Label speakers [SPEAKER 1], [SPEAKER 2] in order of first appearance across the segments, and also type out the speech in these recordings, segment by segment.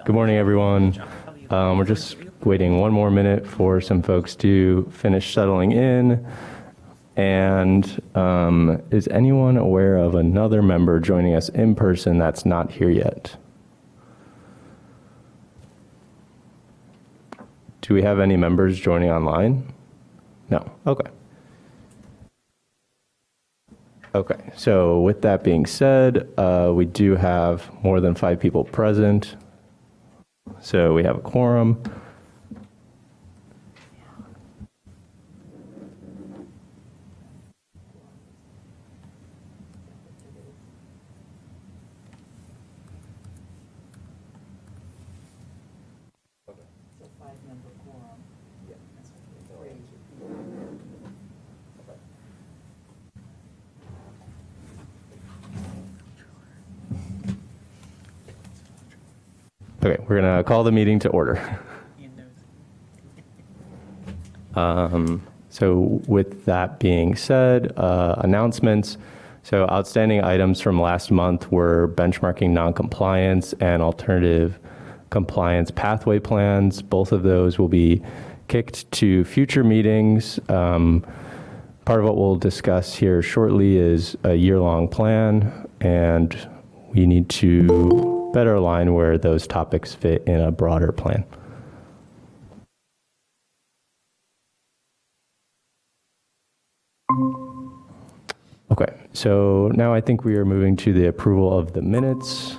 [SPEAKER 1] Good morning, everyone. We're just waiting one more minute for some folks to finish settling in. And is anyone aware of another member joining us in person that's not here yet? Do we have any members joining online? No. Okay. Okay. So with that being said, we do have more than 5 people present. So we have a quorum. Okay, we're going to call the meeting to order. So with that being said, announcements. So outstanding items from last month were benchmarking noncompliance and alternative compliance pathway plans. Both of those will be kicked to future meetings. Part of what we'll discuss here shortly is a year-long plan, and we need to better align where those topics fit in a broader plan. Okay, so now I think we are moving to the approval of the minutes.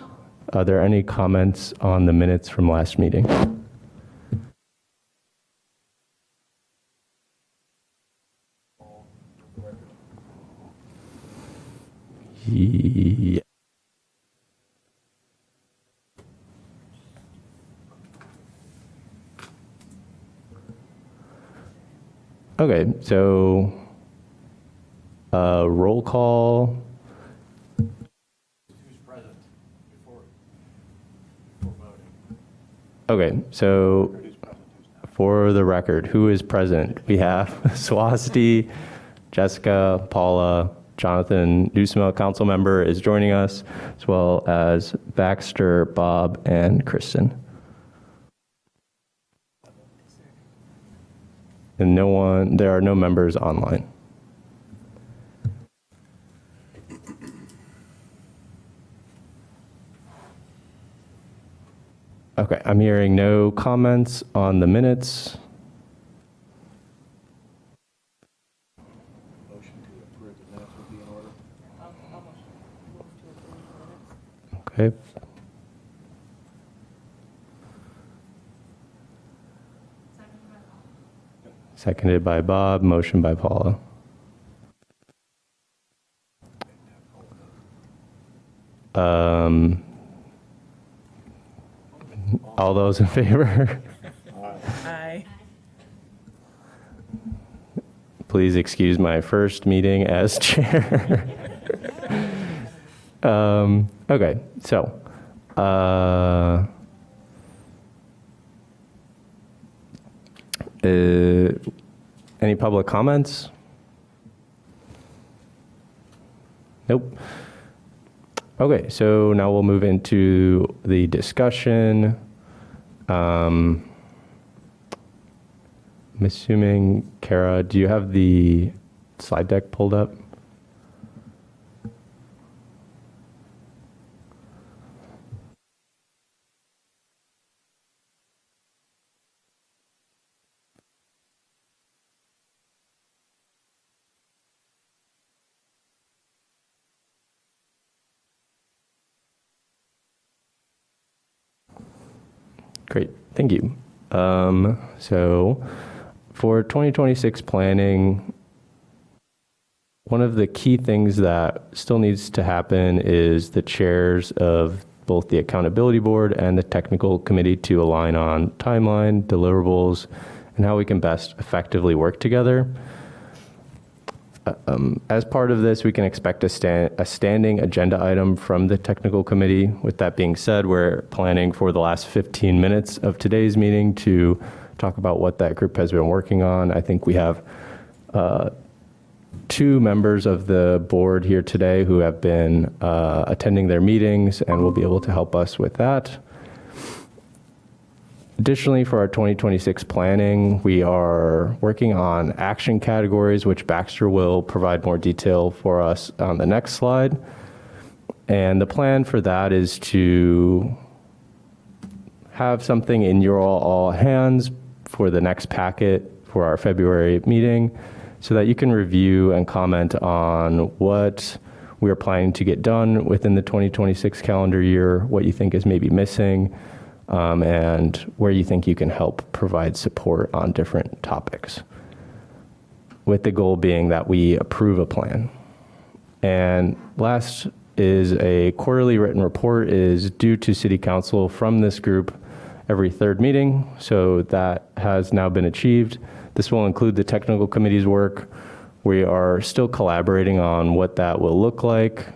[SPEAKER 1] Are there any comments on the minutes from last meeting? Yeah. Okay, so roll call.
[SPEAKER 2] Who's present before voting?
[SPEAKER 1] Okay, so for the record, who is present? We have Swasti, Jessica, Paula, Jonathan Newsome, council member, is joining us, as well as Baxter, Bob, and Kristen. And there are no members online. Okay, I'm hearing no comments on the minutes.
[SPEAKER 2] Motion to approve the minutes would be in order.
[SPEAKER 1] Okay. Seconded by Bob, motion by Paula. All those in favor?
[SPEAKER 3] Aye.
[SPEAKER 1] Please excuse my first meeting as chair. Okay, so any public comments? Nope. Okay, so now we'll move into the discussion. I'm assuming, Kara, do you have the slide deck pulled up? Great, thank you. So for 2026 planning, one of the key things that still needs to happen is the chairs of both the accountability board and the technical committee to align on timeline, deliverables, and how we can best effectively work together. As part of this, we can expect a standing agenda item from the technical committee. With that being said, we're planning for the last 15 minutes of today's meeting to talk about what that group has been working on. I think we have 2 members of the board here today who have been attending their meetings and will be able to help us with that. Additionally, for our 2026 planning, we are working on action categories, which Baxter will provide more detail for us on the next slide. And the plan for that is to have something in your all hands for the next packet for our February meeting so that you can review and comment on what we are planning to get done within the 2026 calendar year, what you think is maybe missing, and where you think you can help provide support on different topics, with the goal being that we approve a plan. And last is a quarterly written report is due to City Council from this group every third meeting, so that has now been achieved. This will include the technical committee's work. We are still collaborating on what that will look like.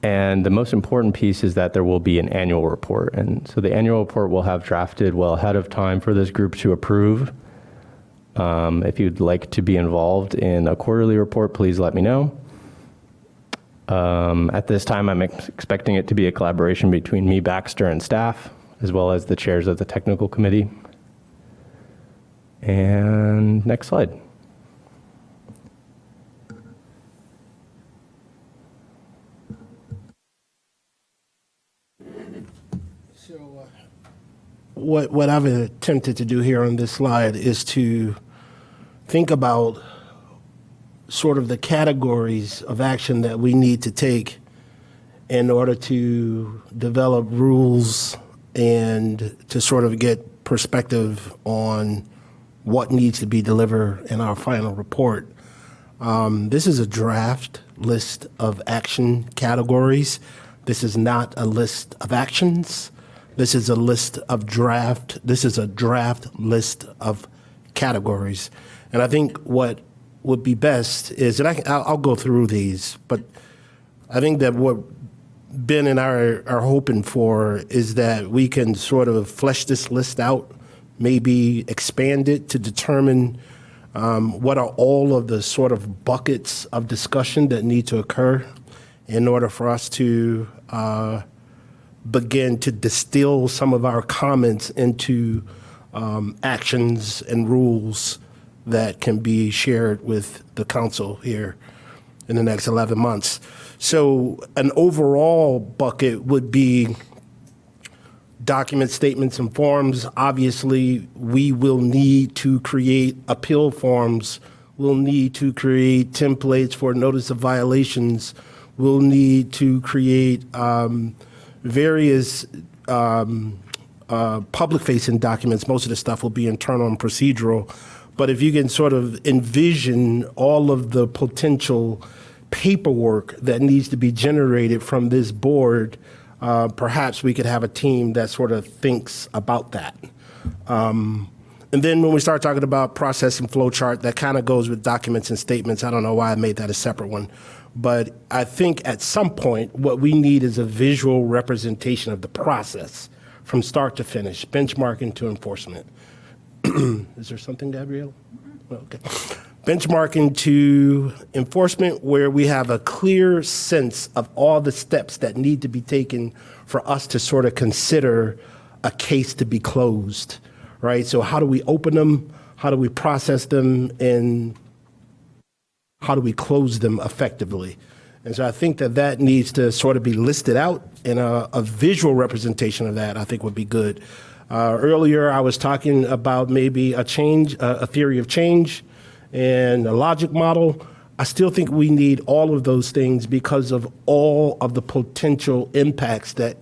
[SPEAKER 1] And the most important piece is that there will be an annual report. And so the annual report will have drafted well ahead of time for this group to approve. If you'd like to be involved in a quarterly report, please let me know. At this time, I'm expecting it to be a collaboration between me, Baxter, and staff, as well as the chairs of the technical committee. And next slide.
[SPEAKER 3] So what I've attempted to do here on this slide is to think about sort of the categories of action that we need to take in order to develop rules and to sort of get perspective on what needs to be delivered in our final report. This is a draft list of action categories. This is not a list of actions. This is a list of draft. This is a draft list of categories. And I think what would be best is, and I'll go through these, but I think that what Ben and I are hoping for is that we can sort of flesh this list out, maybe expand it to determine what are all of the sort of buckets of discussion that need to occur in order for us to begin to distill some of our comments into actions and rules that can be shared with the council here in the next 11 months. So an overall bucket would be document statements and forms. Obviously, we will need to create appeal forms. We'll need to create templates for notice of violations. We'll need to create various public-facing documents. Most of the stuff will be internal and procedural. But if you can sort of envision all of the potential paperwork that needs to be generated from this board, perhaps we could have a team that sort of thinks about that. And then when we start talking about process and flow chart, that kind of goes with documents and statements. I don't know why I made that a separate one. But I think at some point, what we need is a visual representation of the process from start to finish, benchmarking to enforcement. Is there something, Gabrielle? Okay. Benchmarking to enforcement, where we have a clear sense of all the steps that need to be taken for us to sort of consider a case to be closed, right? So how do we open them? How do we process them? And how do we close them effectively? And so I think that needs to sort of be listed out, and a visual representation of that I think would be good. Earlier, I was talking about maybe a theory of change and a logic model. I still think we need all of those things because of all of the potential impacts that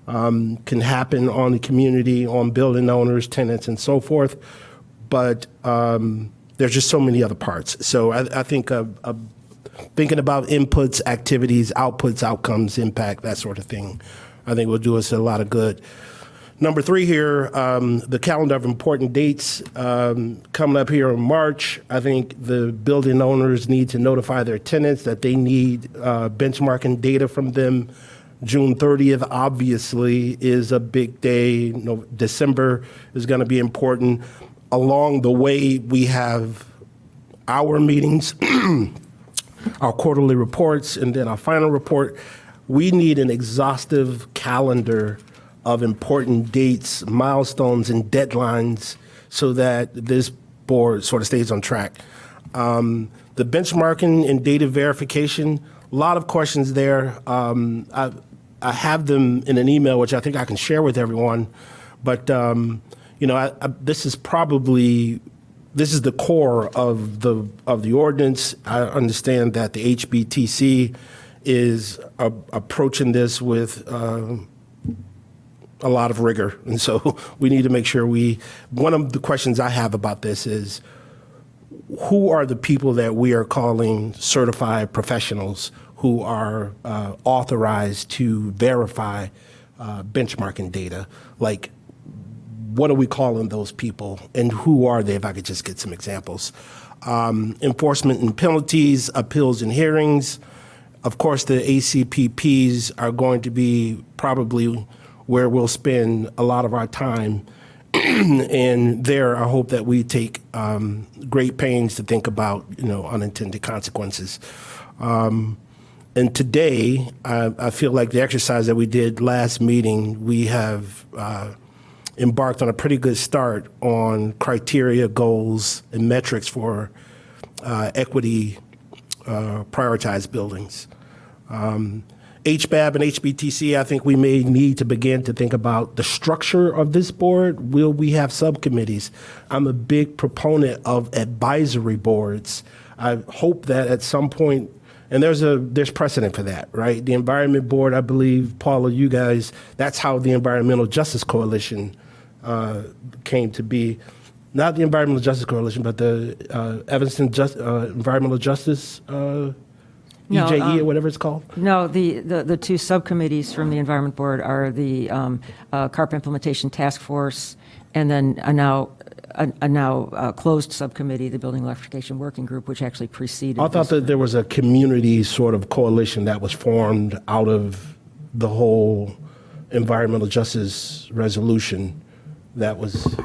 [SPEAKER 3] can happen on the community, on building owners, tenants, and so forth. But there's just so many other parts. So I think thinking about inputs, activities, outputs, outcomes, impact, that sort of thing, I think will do us a lot of good. Number 3 here, the calendar of important dates coming up here in March. I think the building owners need to notify their tenants that they need benchmarking data from them. June 30th, obviously, is a big day. December is going to be important. Along the way, we have our meetings, our quarterly reports, and then our final report. we need an exhaustive calendar of important dates, milestones, and deadlines so that this board sort of stays on track. The benchmarking and data verification, a lot of questions there. I have them in an email, which I think I can share with everyone. But this is the core of the ordinance. I understand that the HBTC is approaching this with a lot of rigor, and so we need to make sure one of the questions I have about this is, who are the people that we are calling certified professionals who are authorized to verify benchmarking data? Like, what are we calling those people, and who are they, if I could just get some examples? Enforcement and penalties, appeals and hearings. Of course, the ACPPs are going to be probably where we'll spend a lot of our time. And there, I hope that we take great pains to think about, unintended consequences. And today, I feel like the exercise that we did last meeting, we have embarked on a pretty good start on criteria, goals, and metrics for equity prioritized buildings. HBAB and HBTC, I think we may need to begin to think about the structure of this board. Will we have subcommittees? I'm a big proponent of advisory boards. I hope that at some point, and there's precedent for that, right? The Environment Board, I believe, Paula, you guys, that's how the Environmental Justice Coalition came to be. Not the Environmental Justice Coalition, but the Evanston Environmental Justice EJE or whatever it's called?
[SPEAKER 4] No, the two subcommittees from the Environment Board are the CARP Implementation Task Force, and then a now closed subcommittee, the Building Electrification Working Group, which actually preceded.
[SPEAKER 3] I thought that there was a community sort of coalition that was formed out of the whole environmental justice resolution that was,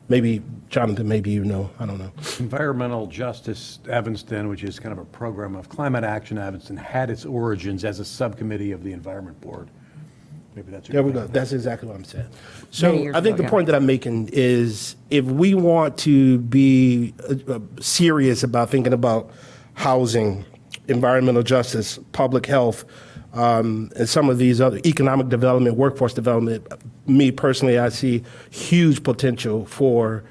[SPEAKER 3] maybe, Jonathan, maybe I don't know.
[SPEAKER 2] Environmental Justice Evanston, which is kind of a program of climate action Evanston, had its origins as a subcommittee of the Environment Board. Maybe that's
[SPEAKER 3] There we go. That's exactly what I'm saying. So
[SPEAKER 4] Many years
[SPEAKER 3] I think
[SPEAKER 4] ago,
[SPEAKER 3] the point that I'm making is, if we want to be serious about thinking about housing, environmental justice, public health, and some of these other economic development, workforce development, me personally, I see huge potential for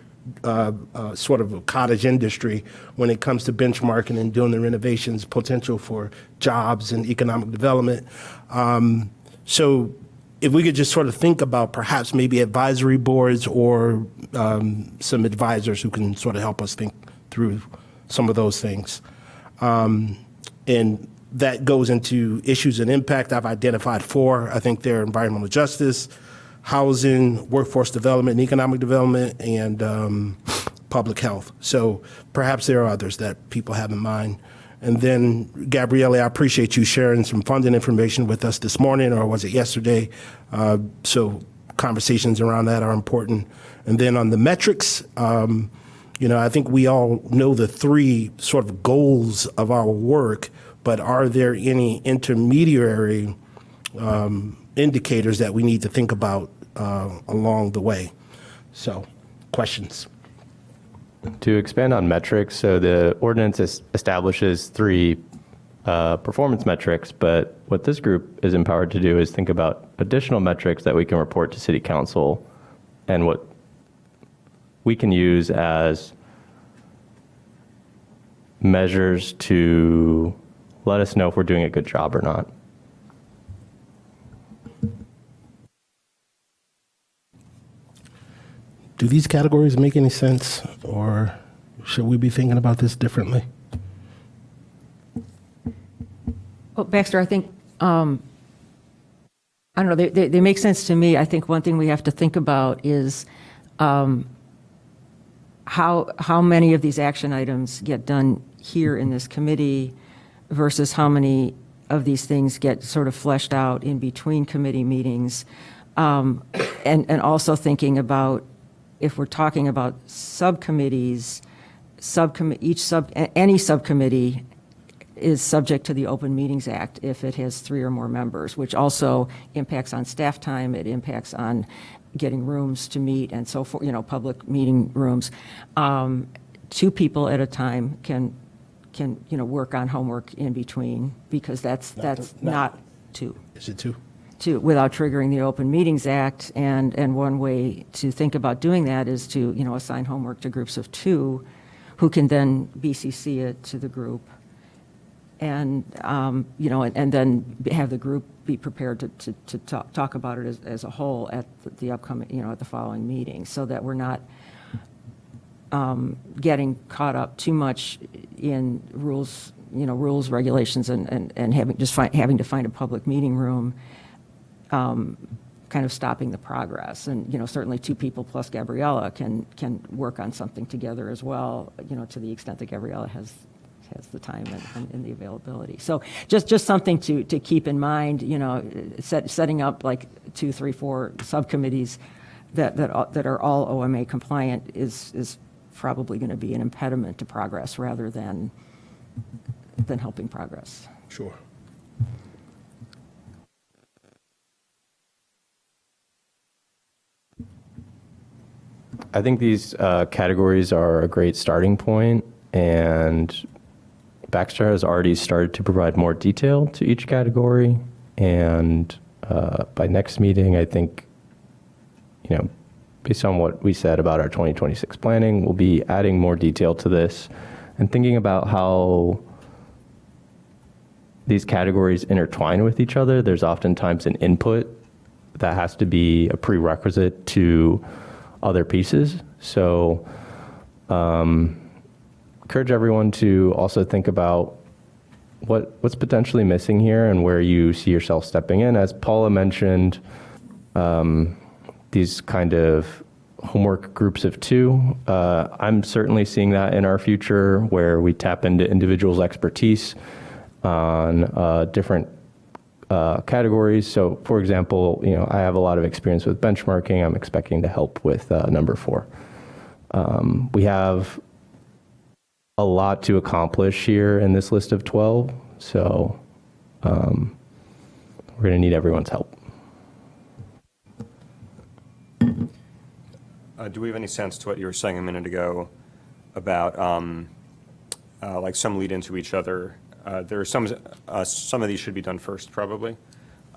[SPEAKER 3] sort of a cottage industry when it comes to benchmarking and doing the renovations, potential for jobs and economic development. So if we could just sort of think about perhaps maybe advisory boards or some advisors who can sort of help us think through some of those things. And that goes into issues and impact. I've identified 4. I think they're environmental justice, housing, workforce development, and economic development, and public health. So perhaps there are others that people have in mind. And then, Gabrielle, I appreciate you sharing some funding information with us this morning, or was it yesterday? So conversations around that are important. And then on the metrics, I think we all know the 3 sort of goals of our work, but are there any intermediary indicators that we need to think about along the way? So, questions?
[SPEAKER 1] To expand on metrics, so the ordinance establishes 3 performance metrics, but what this group is empowered to do is think about additional metrics that we can report to City Council and what we can use as measures to let us know if we're doing a good job or not.
[SPEAKER 3] Do these categories make any sense, or should we be thinking about this differently?
[SPEAKER 4] Well, Baxter, I think, I don't know, they make sense to me. I think one thing we have to think about is how many of these action items get done here in this committee versus how many of these things get sort of fleshed out in between committee meetings. And also thinking about, if we're talking about subcommittees, any subcommittee is subject to the Open Meetings Act if it has 3 or more members, which also impacts on staff time, it impacts on getting rooms to meet and so forth, public meeting rooms. 2 people at a time can work on homework in between, because that's not 2.
[SPEAKER 3] Is it 2?
[SPEAKER 4] Without triggering the Open Meetings Act, and one way to think about doing that is to, assign homework to groups of 2 who can then BCC it to the group, and, and then have the group be prepared to talk about it as a whole at the upcoming, at the following meeting, so that we're not getting caught up too much in rules, regulations, and having to find a public meeting room, kind of stopping the progress. And, certainly 2 people plus Gabriella can work on something together as well, to the extent that Gabriella has the time and the availability. So just something to keep in mind, setting up like 2, 3, 4 subcommittees that are all OMA compliant is probably going to be an impediment to progress rather than helping progress.
[SPEAKER 3] Sure.
[SPEAKER 1] I think these categories are a great starting point, and Baxter has already started to provide more detail to each category. And by next meeting, I think, based on what we said about our 2026 planning, we'll be adding more detail to this and thinking about how these categories intertwine with each other. There's oftentimes an input that has to be a prerequisite to other pieces. So encourage everyone to also think about what's potentially missing here and where you see yourself stepping in. As Paula mentioned, these kind of homework groups of 2, I'm certainly seeing that in our future, where we tap into individuals' expertise on different categories. So, for example, I have a lot of experience with benchmarking. I'm expecting to help with number 4. We have a lot to accomplish here in this list of 12, so we're going to need everyone's help.
[SPEAKER 5] Do we have any sense to what you were saying a minute ago about like some lead into each other? There are some of these should be done first, probably.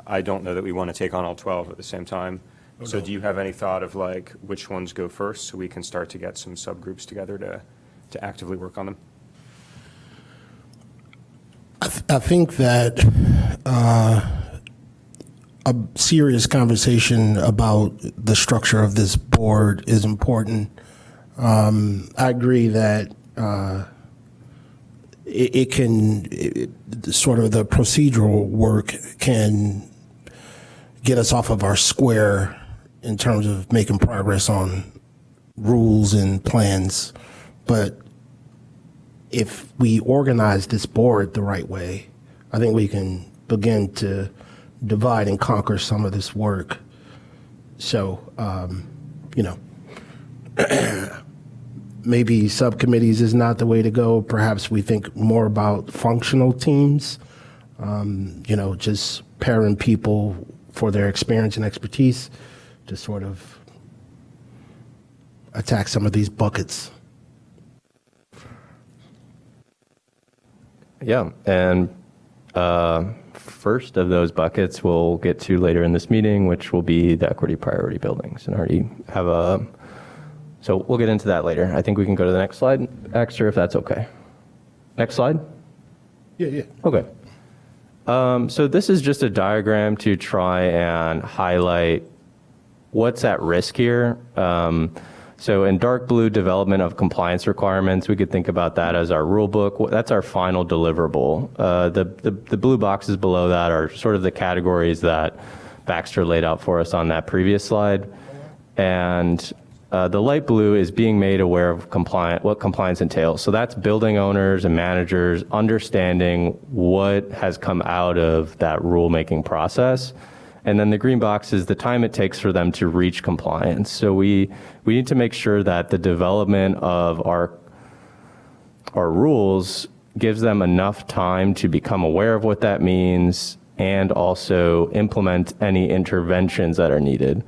[SPEAKER 5] I don't know that we want to take on all 12 at the same time.
[SPEAKER 3] Oh,
[SPEAKER 5] So
[SPEAKER 3] no.
[SPEAKER 5] do you have any thought of like which ones go first, so we can start to get some subgroups together to actively work on them?
[SPEAKER 3] I think that a serious conversation about the structure of this board is important. I agree that sort of the procedural work can get us off of our square in terms of making progress on rules and plans. But if we organize this board the right way, I think we can begin to divide and conquer some of this work. So, maybe subcommittees is not the way to go. Perhaps we think more about functional teams, just pairing people for their experience and expertise to sort of attack some of these buckets.
[SPEAKER 1] Yeah, and first of those buckets we'll get to later in this meeting, which will be the equity priority buildings, and already have so we'll get into that later. I think we can go to the next slide, Baxter, if that's okay. Next slide?
[SPEAKER 3] Yeah.
[SPEAKER 1] Okay. So this is just a diagram to try and highlight what's at risk here. So in dark blue, development of compliance requirements, we could think about that as our rule book. That's our final deliverable. The blue boxes below that are sort of the categories that Baxter laid out for us on that previous slide. And the light blue is being made aware of what compliance entails. So that's building owners and managers understanding what has come out of that rulemaking process. And then the green box is the time it takes for them to reach compliance. So we need to make sure that the development of our rules gives them enough time to become aware of what that means and also implement any interventions that are needed.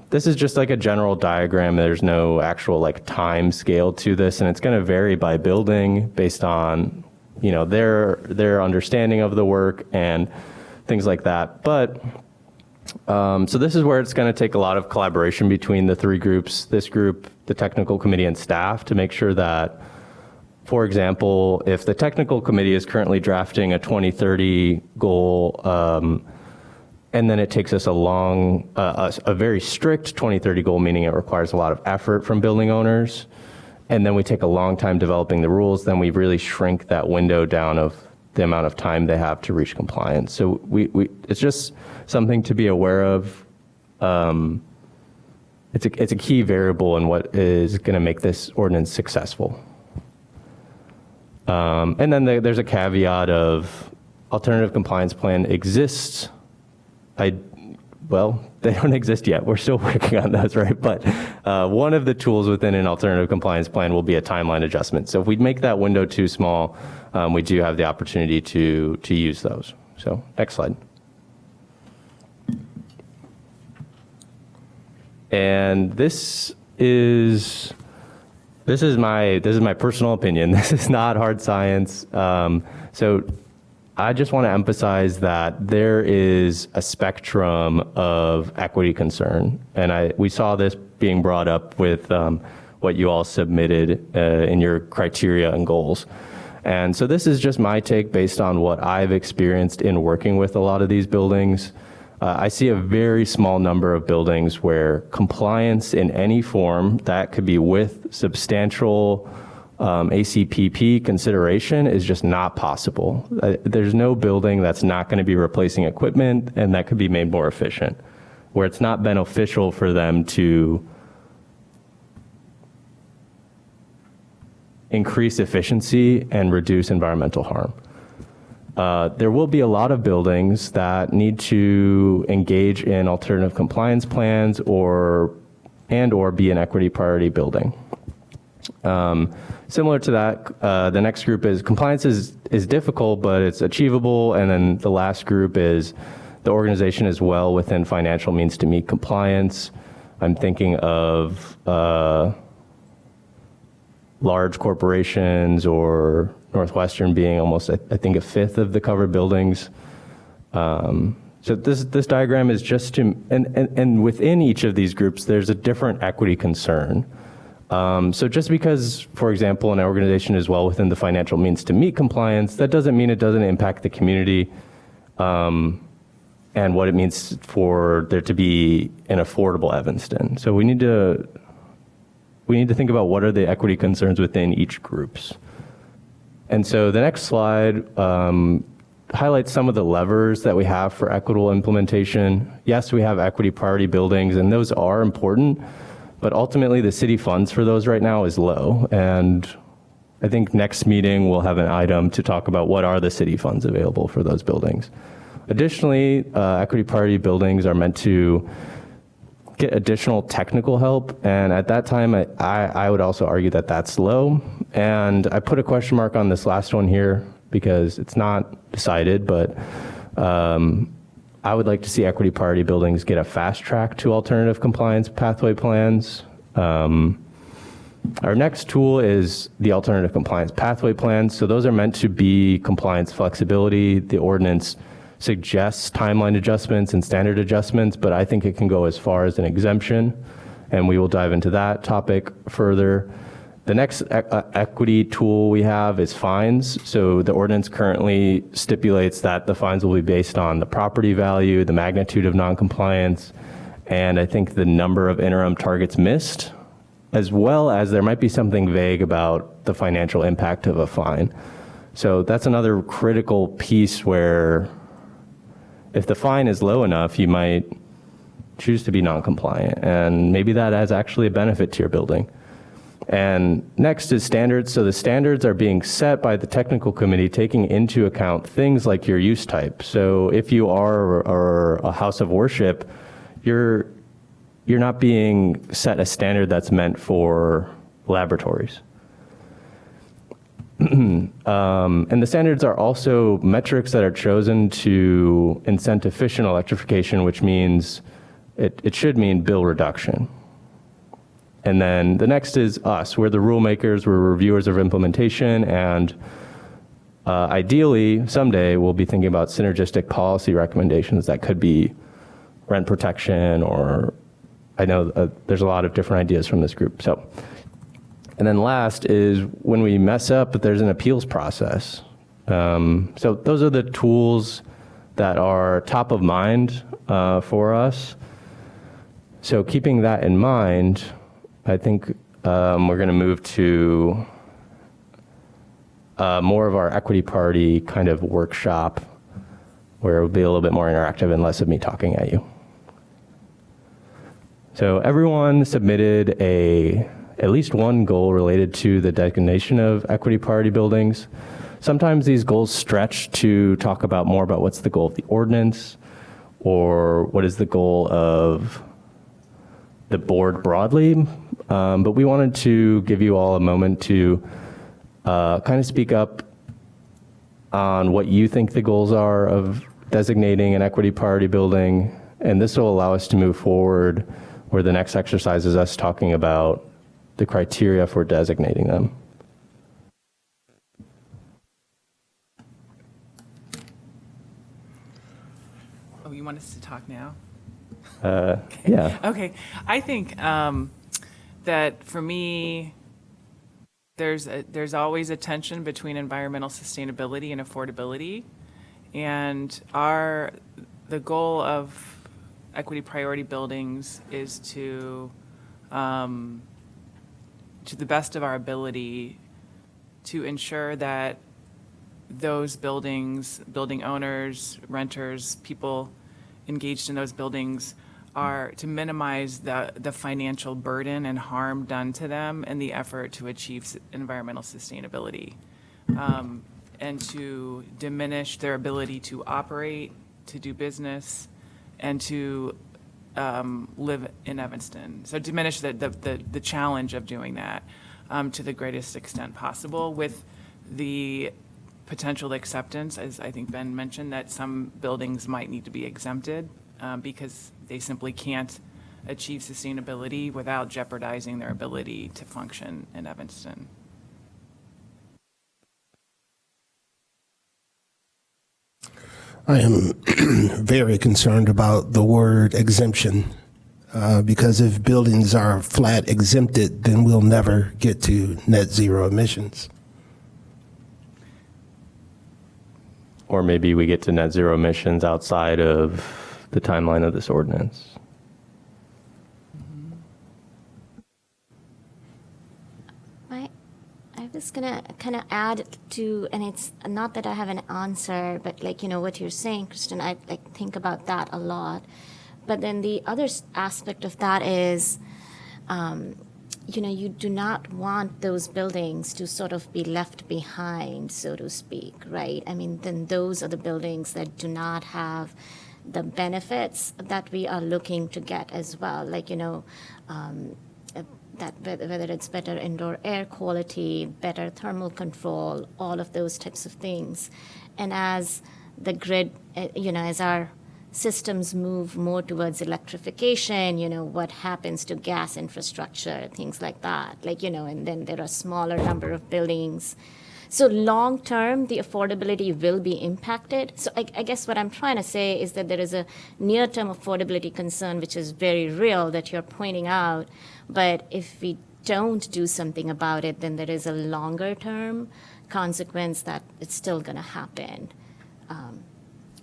[SPEAKER 1] This is just like a general diagram. There's no actual like time scale to this, and it's going to vary by building based on, you know, their understanding of the work and things like that. But so this is where it's going to take a lot of collaboration between the three groups, this group, the technical committee, and staff, to make sure that, for example, if the technical committee is currently drafting a 2030 goal, and then it takes us a very strict 2030 goal, meaning it requires a lot of effort from building owners, and then we take a long time developing the rules, then we really shrink that window down of the amount of time they have to reach compliance. So it's just something to be aware of. It's a key variable in what is going to make this ordinance successful. And then there's a caveat of alternative compliance plan exists. Well, they don't exist yet. We're still working on those, right? But one of the tools within an alternative compliance plan will be a timeline adjustment. So if we make that window too small, we do have the opportunity to use those. So next slide. And this is my personal opinion. This is not hard science. So I just want to emphasize that there is a spectrum of equity concern, and we saw this being brought up with what you all submitted in your criteria and goals. And so this is just my take based on what I've experienced in working with a lot of these buildings. I see a very small number of buildings where compliance in any form, that could be with substantial ACPP consideration, is just not possible. There's no building that's not going to be replacing equipment and that could be made more efficient, where it's not beneficial for them to increase efficiency and reduce environmental harm. There will be a lot of buildings that need to engage in alternative compliance plans or be an equity priority building. Similar to that, the next group is compliance is difficult, but it's achievable. And then the last group is the organization is well within financial means to meet compliance. I'm thinking of large corporations, or Northwestern being almost, I think, a fifth of the covered buildings. So this diagram is just to, and within each of these groups, there's a different equity concern. So just because, for example, an organization is well within the financial means to meet compliance, that doesn't mean it doesn't impact the community and what it means for there to be an affordable Evanston. So we need to think about what are the equity concerns within each groups. And so the next slide highlights some of the levers that we have for equitable implementation. Yes, we have equity priority buildings, and those are important, but ultimately the city funds for those right now is low. And I think next meeting we'll have an item to talk about what are the city funds available for those buildings. Additionally, equity priority buildings are meant to get additional technical help, and at that time I would also argue that that's low. And I put a question mark on this last one here because it's not decided, but I would like to see equity priority buildings get a fast track to alternative compliance pathway plans. Our next tool is the alternative compliance pathway plans. So those are meant to be compliance flexibility. The ordinance suggests timeline adjustments and standard adjustments, but I think it can go as far as an exemption, and we will dive into that topic further. The next equity tool we have is fines. So the ordinance currently stipulates that the fines will be based on the property value, the magnitude of noncompliance, and I think the number of interim targets missed, as well as there might be something vague about the financial impact of a fine. So that's another critical piece where if the fine is low enough, you might choose to be non-compliant, and maybe that has actually a benefit to your building. And next is standards. So the standards are being set by the technical committee, taking into account things like your use type. So if you are a house of worship, you're not being set a standard that's meant for laboratories. And the standards are also metrics that are chosen to incent efficient electrification, which means it should mean bill reduction. And then the next is us. We're the rule makers, we're reviewers of implementation, and ideally, someday, we'll be thinking about synergistic policy recommendations that could be rent protection, or I know there's a lot of different ideas from this group. So, and then last is when we mess up, there's an appeals process. So those are the tools that are top of mind for us. So keeping that in mind, I think we're going to move to more of our equity party kind of workshop where it will be a little bit more interactive and less of me talking at you. So everyone submitted at least one goal related to the designation of equity priority buildings. Sometimes these goals stretch to talk about more about what's the goal of the ordinance or what is the goal of the board broadly. But we wanted to give you all a moment to kind of speak up on what you think the goals are of designating an equity priority building. And this will allow us to move forward where the next exercise is us talking about the criteria for designating them.
[SPEAKER 6] Oh, you want us to talk now?
[SPEAKER 1] Yeah.
[SPEAKER 6] Okay. I think that for me, there's always a tension between environmental sustainability and affordability. And the goal of equity priority buildings is to the best of our ability, to ensure that those buildings, building owners, renters, people engaged in those buildings are to minimize the financial burden and harm done to them in the effort to achieve environmental sustainability, and to diminish their ability to operate, to do business, and to live in Evanston. So diminish the challenge of doing that to the greatest extent possible, with the potential acceptance, as I think Ben mentioned, that some buildings might need to be exempted because they simply can't achieve sustainability without jeopardizing their ability to function in Evanston.
[SPEAKER 3] I am very concerned about the word exemption because if buildings are flat exempted, then we'll never get to net zero emissions.
[SPEAKER 1] Or maybe we get to net zero emissions outside of the timeline of this ordinance.
[SPEAKER 7] I was gonna kind of add to, and it's not that I have an answer, but like, what you're saying, Kristen, I think about that a lot. But then the other aspect of that is, you do not want those buildings to sort of be left behind, so to speak, right? I mean, then those are the buildings that do not have the benefits that we are looking to get as well. Like, that whether it's better indoor air quality, better thermal control, all of those types of things. And as the grid, as our systems move more towards electrification, what happens to gas infrastructure, things like that, and then there are smaller number of buildings. So long term, the affordability will be impacted. So I guess what I'm trying to say is that there is a near-term affordability concern, which is very real, that you're pointing out. But if we don't do something about it, then there is a longer-term consequence that it's still going to happen.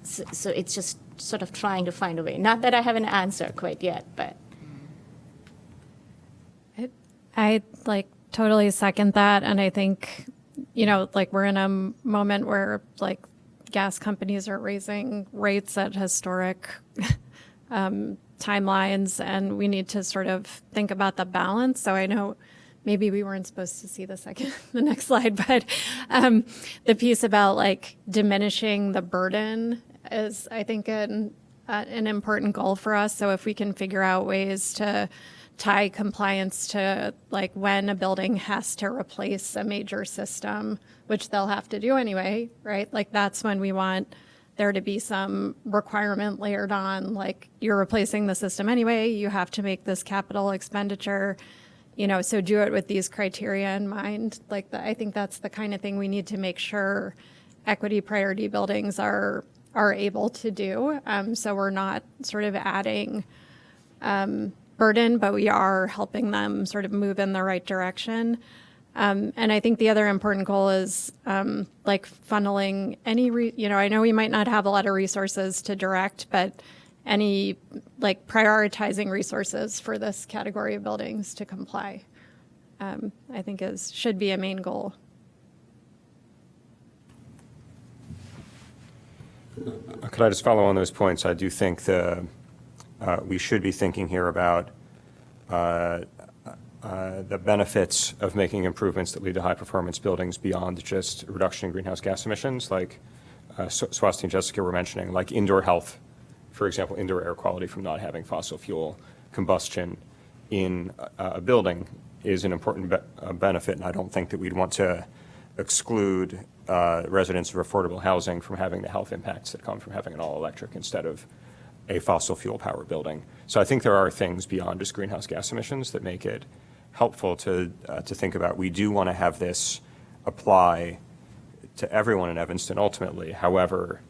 [SPEAKER 7] So it's just sort of trying to find a way. Not that I have an answer quite yet, but.
[SPEAKER 8] I totally second that. And I think, we're in a moment where gas companies are raising rates at historic timelines, and we need to sort of think about the balance. So I know maybe we weren't supposed to see the next slide, but the piece about diminishing the burden is, I think, an important goal for us. So if we can figure out ways to tie compliance to like when a building has to replace a major system, which they'll have to do anyway, right? Like that's when we want there to be some requirement layered on, like you're replacing the system anyway, you have to make this capital expenditure, so do it with these criteria in mind. Like I think that's the kind of thing we need to make sure equity priority buildings are able to do. So we're not sort of adding burden, but we are helping them sort of move in the right direction. And I think the other important goal is like funneling any, I know we might not have a lot of resources to direct, but any like prioritizing resources for this category of buildings to comply, I think should be a main goal.
[SPEAKER 5] Could I just follow on those points? I do think we should be thinking here about the benefits of making improvements that lead to high-performance buildings beyond just a reduction in greenhouse gas emissions, like Swasti and Jessica were mentioning, like indoor health, for example, indoor air quality from not having fossil fuel combustion in a building is an important benefit, and I don't think that we'd want to exclude residents of affordable housing from having the health impacts that come from having an all-electric instead of a fossil fuel power building. So I think there are things beyond just greenhouse gas emissions that make it helpful to think about. We do want to have this apply to everyone in Evanston ultimately. However,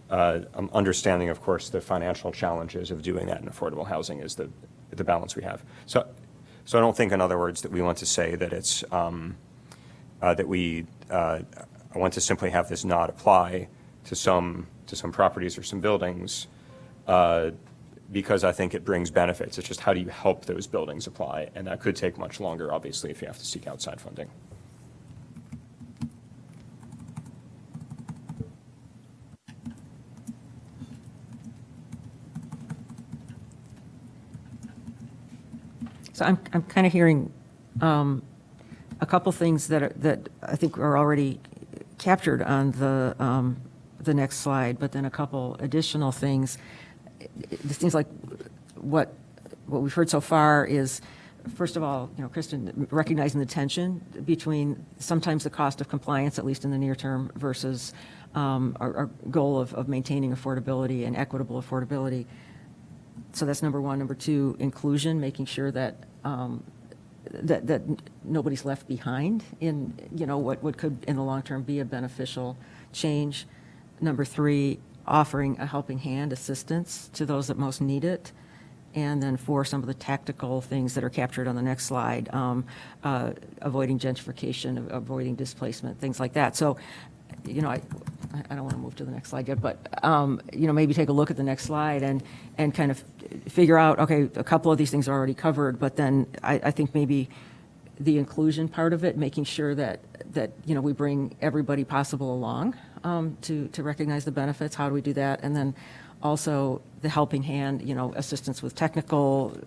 [SPEAKER 5] understanding, of course, the financial challenges of doing that in affordable housing is the balance we have. So I don't think, in other words, that we want to say that it's that we want to simply have this not apply to some properties or some buildings. Because I think it brings benefits. It's just how do you help those buildings apply? And that could take much longer, obviously, if you have to seek outside funding.
[SPEAKER 4] So I'm kind of hearing a couple things that I think are already captured on the next slide, but then a couple additional things. It seems like what we've heard so far is, first of all, Kristen, recognizing the tension between sometimes the cost of compliance, at least in the near term, versus our goal of maintaining affordability and equitable affordability. So that's number one. Number two, inclusion, making sure that that nobody's left behind in what could in the long term be a beneficial change. Number three, offering a helping hand, assistance to those that most need it. And then four, some of the tactical things that are captured on the next slide, avoiding gentrification, avoiding displacement, things like that. So, I don't want to move to the next slide yet, but, maybe take a look at the next slide and kind of figure out, okay, a couple of these things are already covered, but then I think maybe the inclusion part of it, making sure that we bring everybody possible along to recognize the benefits. How do we do that? And then also the helping hand, assistance with technical,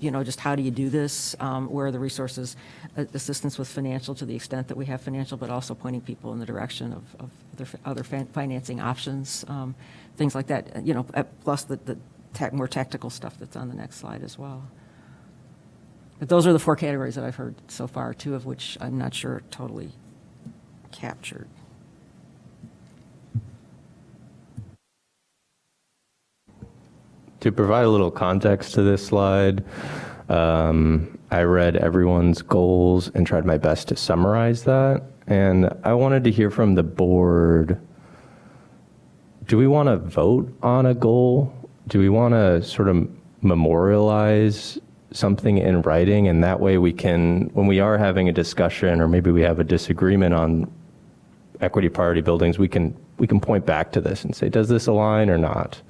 [SPEAKER 4] just how do you do this? Where are the resources? Assistance with financial to the extent that we have financial, but also pointing people in the direction of other financing options, things like that. Plus the more tactical stuff that's on the next slide as well. But those are the four categories that I've heard so far, two of which I'm not sure are totally captured.
[SPEAKER 1] To provide a little context to this slide, I read everyone's goals and tried my best to summarize that. And I wanted to hear from the board, do we want to vote on a goal? Do we want to sort of memorialize something in writing? And that way we can, when we are having a discussion or maybe we have a disagreement on equity priority buildings, we can point back to this and say, does this align or not?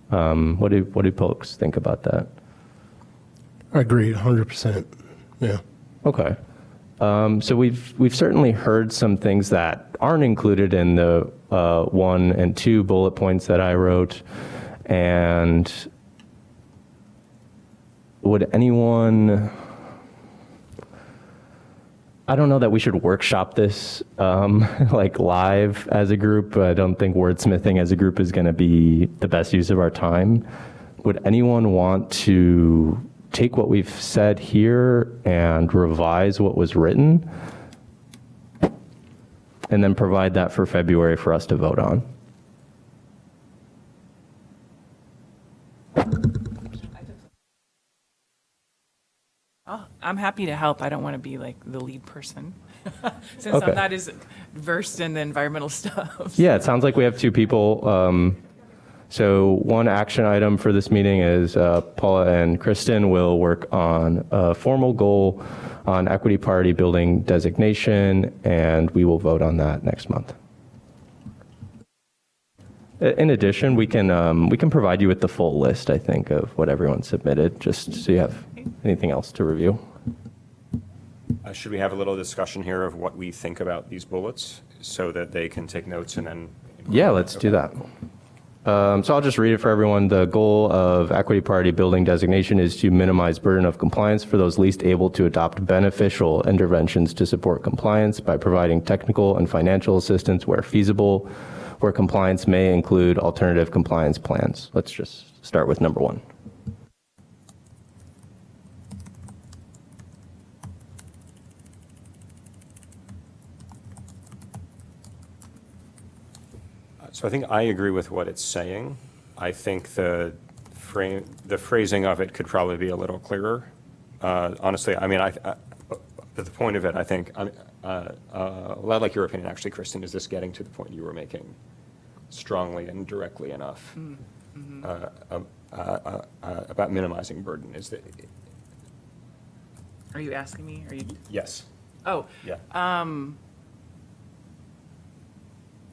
[SPEAKER 1] What do folks think about that?
[SPEAKER 3] I agree, 100%. Yeah.
[SPEAKER 1] Okay. So we've certainly heard some things that aren't included in the 1 and 2 bullet points that I wrote. And would anyone, I don't know that we should workshop this like live as a group. I don't think wordsmithing as a group is going to be the best use of our time. Would anyone want to take what we've said here and revise what was written, and then provide that for February for us to vote on.
[SPEAKER 6] I'm happy to help. I don't want to be like the lead person, since
[SPEAKER 1] Okay.
[SPEAKER 6] I'm not as versed in the environmental stuff.
[SPEAKER 1] Yeah, it sounds like we have two people. So one action item for this meeting is Paula and Kristen will work on a formal goal on equity party building designation, and we will vote on that next month. In addition, we can provide you with the full list, I think, of what everyone submitted, just so you have anything else to review.
[SPEAKER 5] Should we have a little discussion here of what we think about these bullets so that they can take notes and then?
[SPEAKER 1] Yeah, let's do that. So I'll just read it for everyone. The goal of equity party building designation is to minimize burden of compliance for those least able to adopt beneficial interventions to support compliance by providing technical and financial assistance where feasible, where compliance may include alternative compliance plans. Let's just start with number one.
[SPEAKER 5] So I think I agree with what it's saying. I think the phrasing of it could probably be a little clearer. Honestly, I mean, but the point of it, I think, I'd like your opinion, actually, Kristen. Is this getting to the point you were making strongly and directly enough about minimizing burden? Is that?
[SPEAKER 6] Are you asking me? Are you?
[SPEAKER 5] Yes.
[SPEAKER 6] Oh,
[SPEAKER 5] Yeah.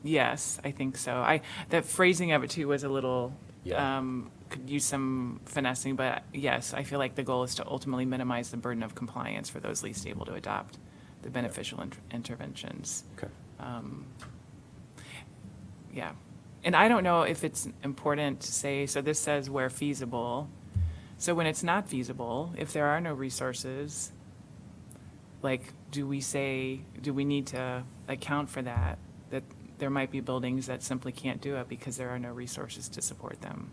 [SPEAKER 6] yes, I think so. The phrasing of it too was a little,
[SPEAKER 5] Yeah.
[SPEAKER 6] could use some finessing, but yes, I feel like the goal is to ultimately minimize the burden of compliance for those least able to adopt the beneficial interventions.
[SPEAKER 5] Okay.
[SPEAKER 6] Yeah. And I don't know if it's important to say, so this says where feasible. So when it's not feasible, if there are no resources, like, do we need to account for that there might be buildings that simply can't do it because there are no resources to support them?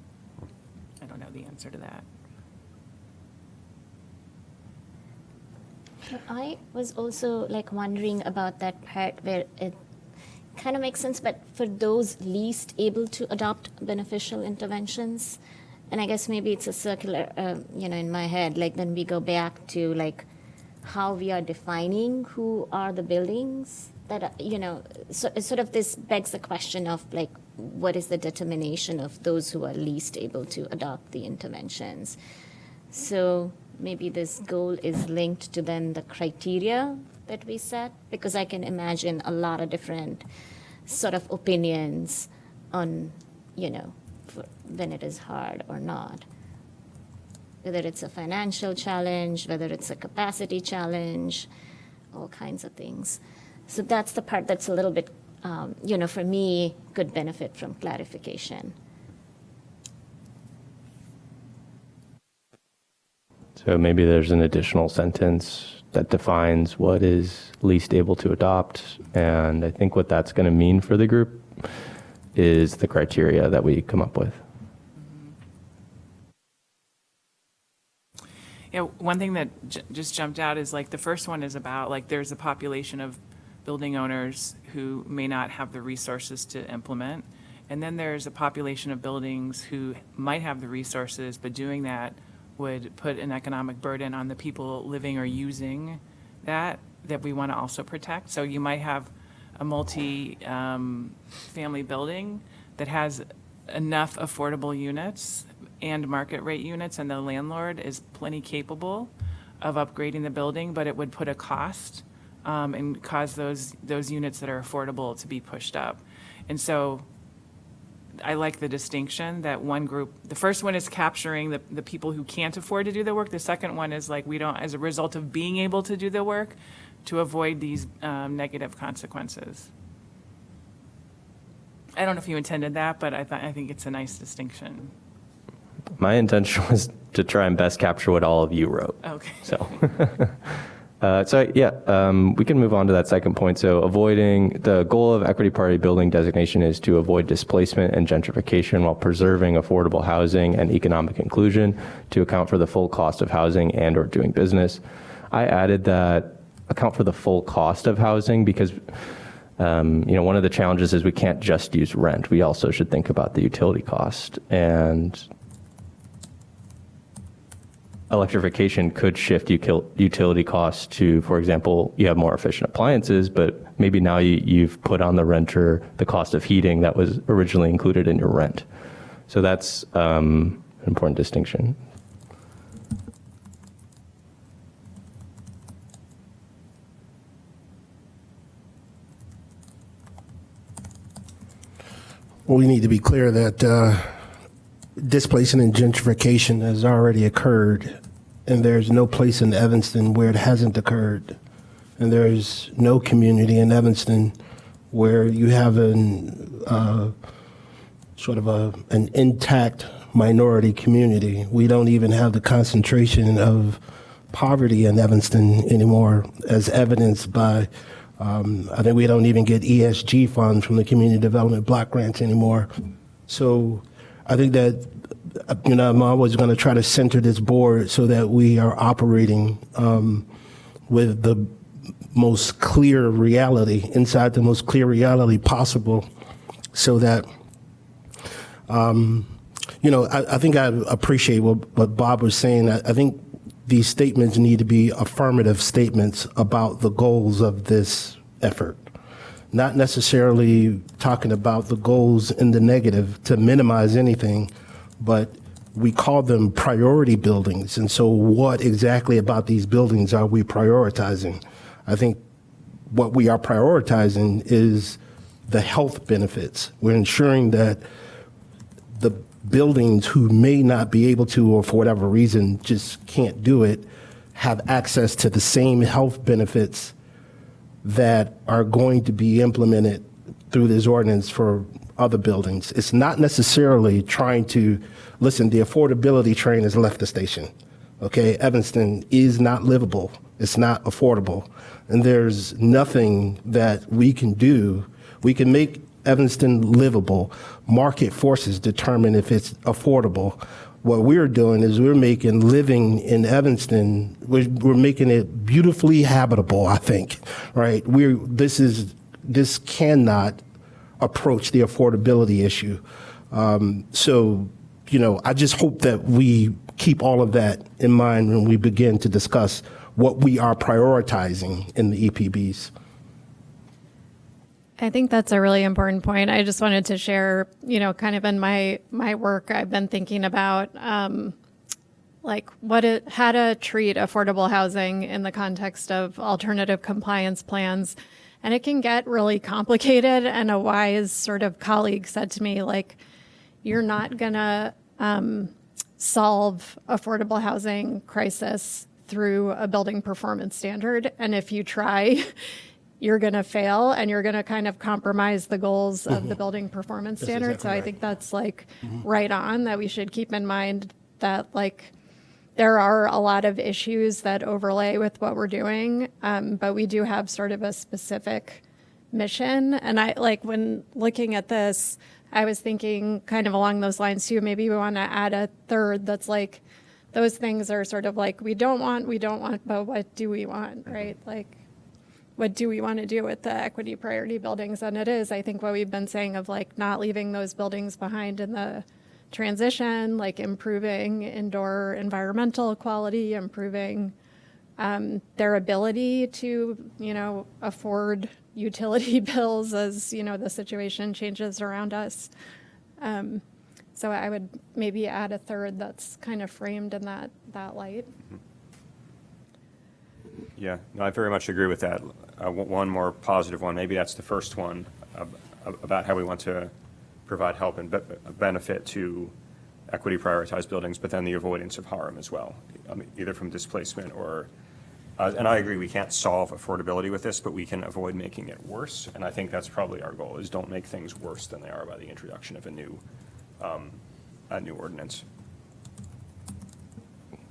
[SPEAKER 6] I don't know the answer to that.
[SPEAKER 7] I was also like wondering about that part where it kind of makes sense, but for those least able to adopt beneficial interventions, and I guess maybe it's a circular, in my head, like then we go back to like how we are defining who are the buildings that, sort of this begs the question of like, what is the determination of those who are least able to adopt the interventions? So maybe this goal is linked to then the criteria that we set, because I can imagine a lot of different sort of opinions on, when it is hard or not. Whether it's a financial challenge, whether it's a capacity challenge, all kinds of things. So that's the part that's a little bit, for me, could benefit from clarification.
[SPEAKER 1] So maybe there's an additional sentence that defines what is least able to adopt. And I think what that's going to mean for the group is the criteria that we come up with.
[SPEAKER 6] Yeah, one thing that just jumped out is like the first one is about like there's a population of building owners who may not have the resources to implement. And then there's a population of buildings who might have the resources, but doing that would put an economic burden on the people living or using that we want to also protect. So you might have a multi-family building that has enough affordable units and market rate units, and the landlord is plenty capable of upgrading the building, but it would put a cost and cause those units that are affordable to be pushed up. And so I like the distinction that one group, the first one is capturing the people who can't afford to do the work. The second one is like we don't, as a result of being able to do the work, to avoid these negative consequences. I don't know if you intended that, but I think it's a nice distinction.
[SPEAKER 1] My intention was to try and best capture what all of you wrote.
[SPEAKER 6] Okay.
[SPEAKER 1] So, We can move on to that second point. So avoiding the goal of equity priority building designation is to avoid displacement and gentrification while preserving affordable housing and economic inclusion to account for the full cost of housing and or doing business. I added that account for the full cost of housing because one of the challenges is we can't just use rent. We also should think about the utility cost, and electrification could shift utility costs to, for example, you have more efficient appliances, but maybe now you've put on the renter the cost of heating that was originally included in your rent. So that's an important distinction.
[SPEAKER 3] Well, we need to be clear that displacement and gentrification has already occurred, and there's no place in Evanston where it hasn't occurred. And there's no community in Evanston where you have an intact minority community. We don't even have the concentration of poverty in Evanston anymore, as evidenced by I think we don't even get ESG funds from the community development block grants anymore. So I think that, I'm always going to try to center this board so that we are operating with the most clear reality, inside the most clear reality possible, so that, I think I appreciate what Bob was saying. I think these statements need to be affirmative statements about the goals of this effort, not necessarily talking about the goals in the negative to minimize anything, but we call them priority buildings. And so what exactly about these buildings are we prioritizing? I think what we are prioritizing is the health benefits. We're ensuring that the buildings who may not be able to, or for whatever reason just can't do it, have access to the same health benefits that are going to be implemented through this ordinance for other buildings. It's not necessarily trying to, listen, the affordability train has left the station. Okay, Evanston is not livable. It's not affordable. And there's nothing that we can do. We can make Evanston livable. Market forces determine if it's affordable. What we're doing is we're making living in Evanston, we're making it beautifully habitable, I think, right? This cannot approach the affordability issue. I just hope that we keep all of that in mind when we begin to discuss what we are prioritizing in the EPBs.
[SPEAKER 8] I think that's a really important point. I just wanted to share, kind of in my work, I've been thinking about how to treat affordable housing in the context of alternative compliance plans. And it can get really complicated. And a wise sort of colleague said to me, you're not going to solve affordable housing crisis through a building performance standard. And if you try, you're going to fail and you're going to kind of compromise the goals of the building performance standard.
[SPEAKER 3] Exactly
[SPEAKER 8] so I think that's right on, that we should keep in mind that there are a lot of issues that overlay with what we're doing. But we do have sort of a specific mission. And when looking at this, I was thinking kind of along those lines too, maybe we want to add a third that's those things are sort of we don't want, but what do we want, right? What do we want to do with the equity priority buildings? And it is, I think, what we've been saying of not leaving those buildings behind in the transition, improving indoor environmental quality, improving their ability to, afford utility bills as, the situation changes around us. So I would maybe add a third that's kind of framed in that light.
[SPEAKER 5] Yeah, no, I very much agree with that. One more positive one, maybe that's the first one, about how we want to provide help and benefit to equity prioritized buildings, but then the avoidance of harm as well, either from displacement or, and I agree, we can't solve affordability with this, but we can avoid making it worse. And I think that's probably our goal, is don't make things worse than they are by the introduction of a new ordinance.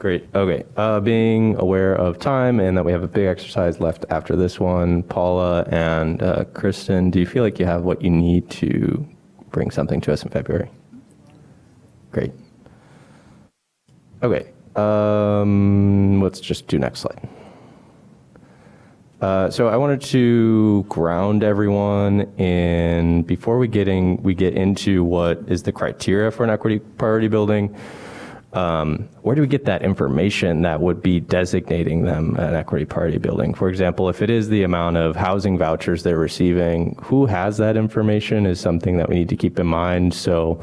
[SPEAKER 1] Great. Okay. Being aware of time and that we have a big exercise left after this one, Paula and Kristen, do you feel like you have what you need to bring something to us in February? Great. Okay. Let's just do next slide. So I wanted to ground everyone in, before we get into what is the criteria for an equity priority building, where do we get that information that would be designating them an equity priority building? For example, if it is the amount of housing vouchers they're receiving, who has that information is something that we need to keep in mind. So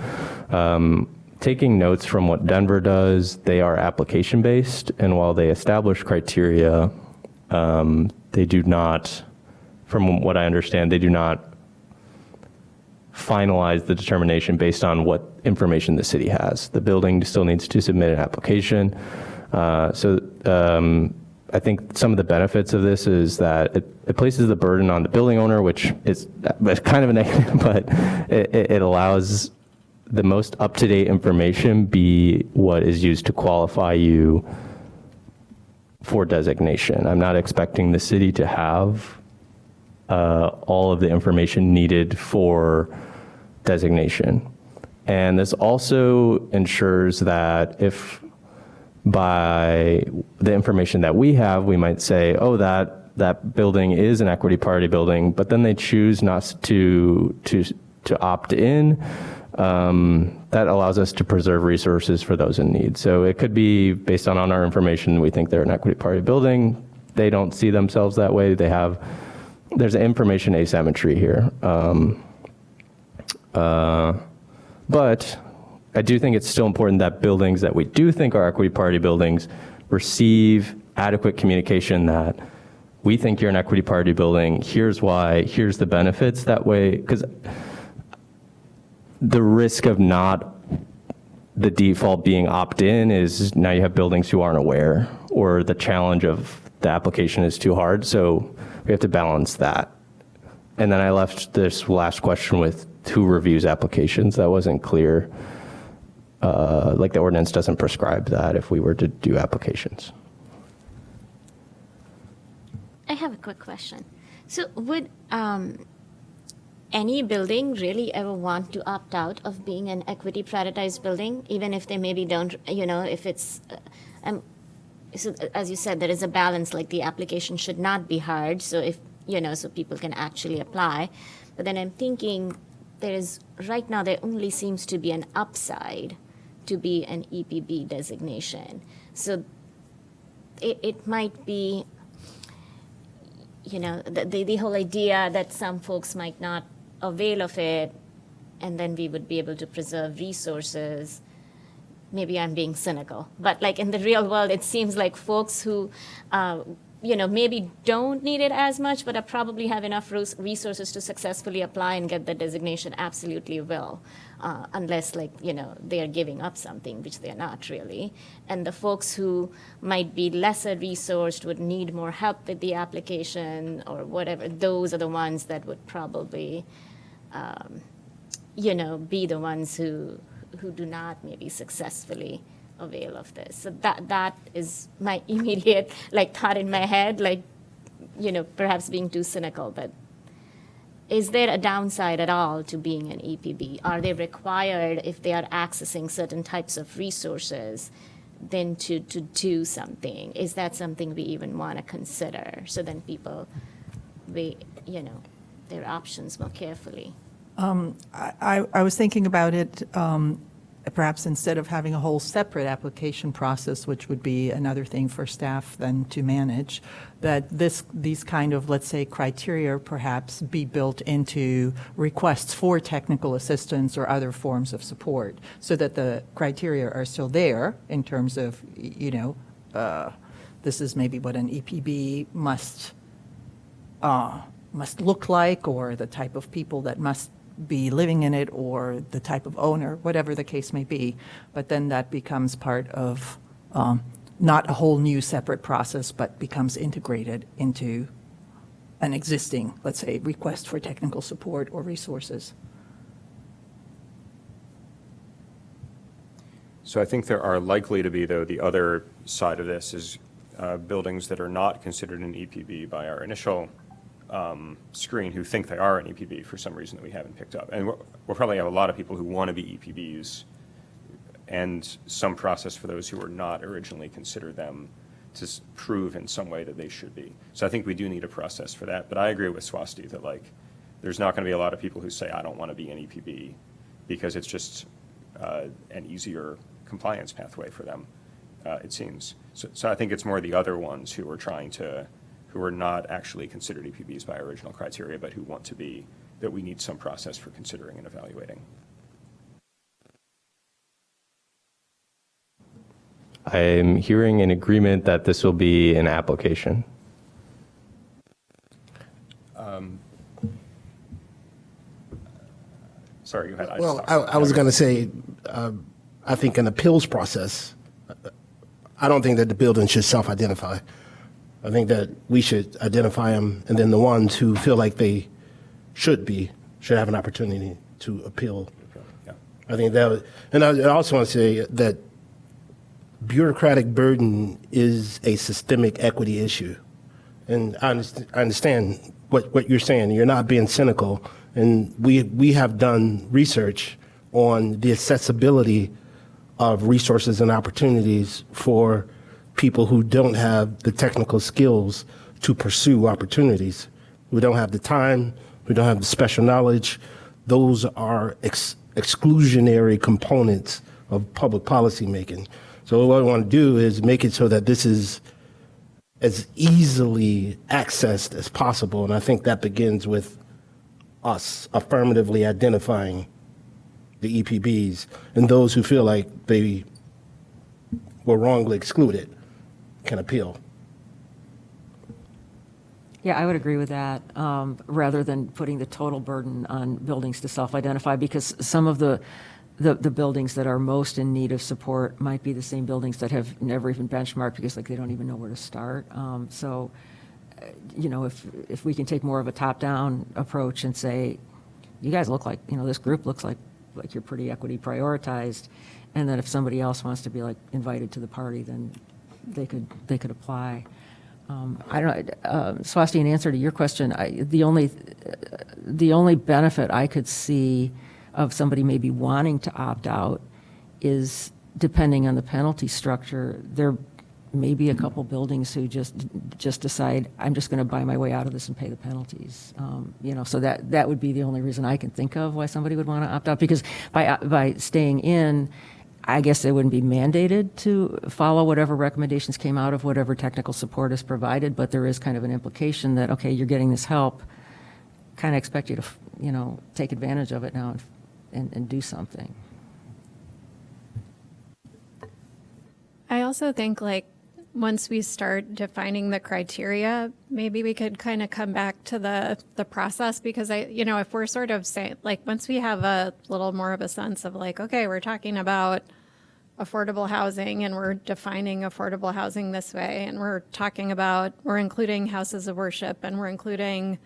[SPEAKER 1] taking notes from what Denver does, they are application based, and while they establish criteria, they do not, from what I understand, they do not finalize the determination based on what information the city has. The building still needs to submit an application. I think some of the benefits of this is that it places the burden on the building owner, which is kind of a negative, but it allows the most up-to-date information be what is used to qualify you for designation. I'm not expecting the city to have all of the information needed for designation. And this also ensures that if by the information that we have, we might say, oh, that building is an equity priority building, but then they choose not to opt in, that allows us to preserve resources for those in need. So it could be based on our information, we think they're an equity priority building. They don't see themselves that way. There's information asymmetry here. But I do think it's still important that buildings that we do think are equity priority buildings receive adequate communication that we think you're an equity priority building, here's why, here's the benefits. That way, because the risk of not the default being opt-in is now you have buildings who aren't aware, or the challenge of the application is too hard. So we have to balance that. And then I left this last question with who reviews applications. That wasn't clear. Like the ordinance doesn't prescribe that if we were to do applications.
[SPEAKER 7] I have a quick question. So would any building really ever want to opt out of being an equity prioritized building, even if they maybe don't, if it's, so as you said, there is a balance, like the application should not be hard, so if, so people can actually apply. But then I'm thinking right now there only seems to be an upside to be an EPB designation. So it might be, the whole idea that some folks might not avail of it, and then we would be able to preserve resources. Maybe I'm being cynical, but like in the real world, it seems like folks who, maybe don't need it as much, but probably have enough resources to successfully apply and get the designation absolutely will, unless they are giving up something, which they're not really. And the folks who might be lesser resourced would need more help with the application or whatever, those are the ones that would probably, be the ones who do not maybe successfully avail of this. So that is my immediate thought in my head, perhaps being too cynical, but is there a downside at all to being an EPB? Are they required, if they are accessing certain types of resources, then to do something? Is that something we even want to consider? So then people weigh, their options more carefully.
[SPEAKER 9] I was thinking about it, perhaps instead of having a whole separate application process, which would be another thing for staff then to manage, that these kind of, let's say, criteria perhaps be built into requests for technical assistance or other forms of support, so that the criteria are still there in terms of, this is maybe what an EPB must look like, or the type of people that must be living in it, or the type of owner, whatever the case may be. But then that becomes part of not a whole new separate process, but becomes integrated into an existing, let's say, request for technical support or resources.
[SPEAKER 5] So I think there are likely to be, though, the other side of this is buildings that are not considered an EPB by our initial screen who think they are an EPB for some reason that we haven't picked up. And we'll probably have a lot of people who want to be EPBs and some process for those who were not originally considered them to prove in some way that they should be. So I think we do need a process for that. But I agree with Swasti that like there's not going to be a lot of people who say I don't want to be an EPB because it's just an easier compliance pathway for them, it seems. So I think it's more the other ones who are not actually considered EPBs by original criteria, but who want to be, that we need some process for considering and evaluating.
[SPEAKER 1] I'm hearing an agreement that this will be an application.
[SPEAKER 5] Sorry, go ahead.
[SPEAKER 3] Well, I was going to say, I think an appeals process, I don't think that the building should self-identify. I think that we should identify them, and then the ones who feel like they should have an opportunity to appeal.
[SPEAKER 5] Yeah.
[SPEAKER 3] I think that, and I also want to say that bureaucratic burden is a systemic equity issue. And I understand what you're saying. You're not being cynical. And we have done research on the accessibility of resources and opportunities for people who don't have the technical skills to pursue opportunities. We don't have the time. We don't have the special knowledge. Those are exclusionary components of public policy making. So what I want to do is make it so that this is as easily accessed as possible. And I think that begins with us affirmatively identifying the EPBs, and those who feel like they were wrongly excluded can appeal.
[SPEAKER 4] Yeah, I would agree with that, rather than putting the total burden on buildings to self-identify, because some of the buildings that are most in need of support might be the same buildings that have never even benchmarked because like they don't even know where to start. So, you know, if we can take more of a top-down approach and say, you guys look like, you know, this group looks like you're pretty equity prioritized, and then if somebody else wants to be like invited to the party, then they could apply. I don't know, Swasti, in answer to your question, the only benefit I could see of somebody maybe wanting to opt out is, depending on the penalty structure, there may be a couple buildings who just decide, I'm just going to buy my way out of this and pay the penalties. You know, so that would be the only reason I can think of why somebody would want to opt out, because by staying in, I guess they wouldn't be mandated to follow whatever recommendations came out of whatever technical support is provided, but there is kind of an implication that, okay, you're getting this help, kind of expect you to, you know, take advantage of it now and do something.
[SPEAKER 8] I also think, like, once we start defining the criteria, maybe we could kind of come back to the process, because if we're sort of saying, like, once we have a little more of a sense of like, okay, we're talking about affordable housing and we're defining affordable housing this way, and we're including houses of worship, and we're including,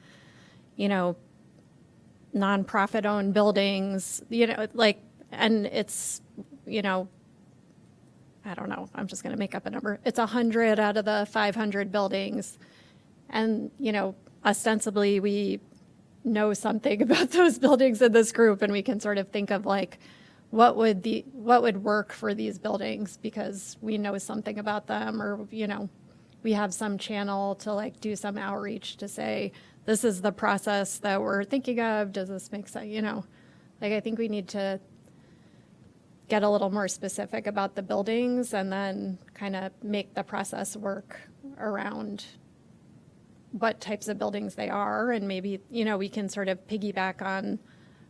[SPEAKER 8] nonprofit owned buildings, and it's, I don't know, I'm just going to make up a number. It's 100 out of the 500 buildings. And, ostensibly we know something about those buildings in this group, and we can sort of think of like, what would work for these buildings because we know something about them, or, we have some channel to like do some outreach to say, this is the process that we're thinking of. Does this make sense? I think we need to get a little more specific about the buildings and then kind of make the process work around what types of buildings they are. And maybe, we can sort of piggyback on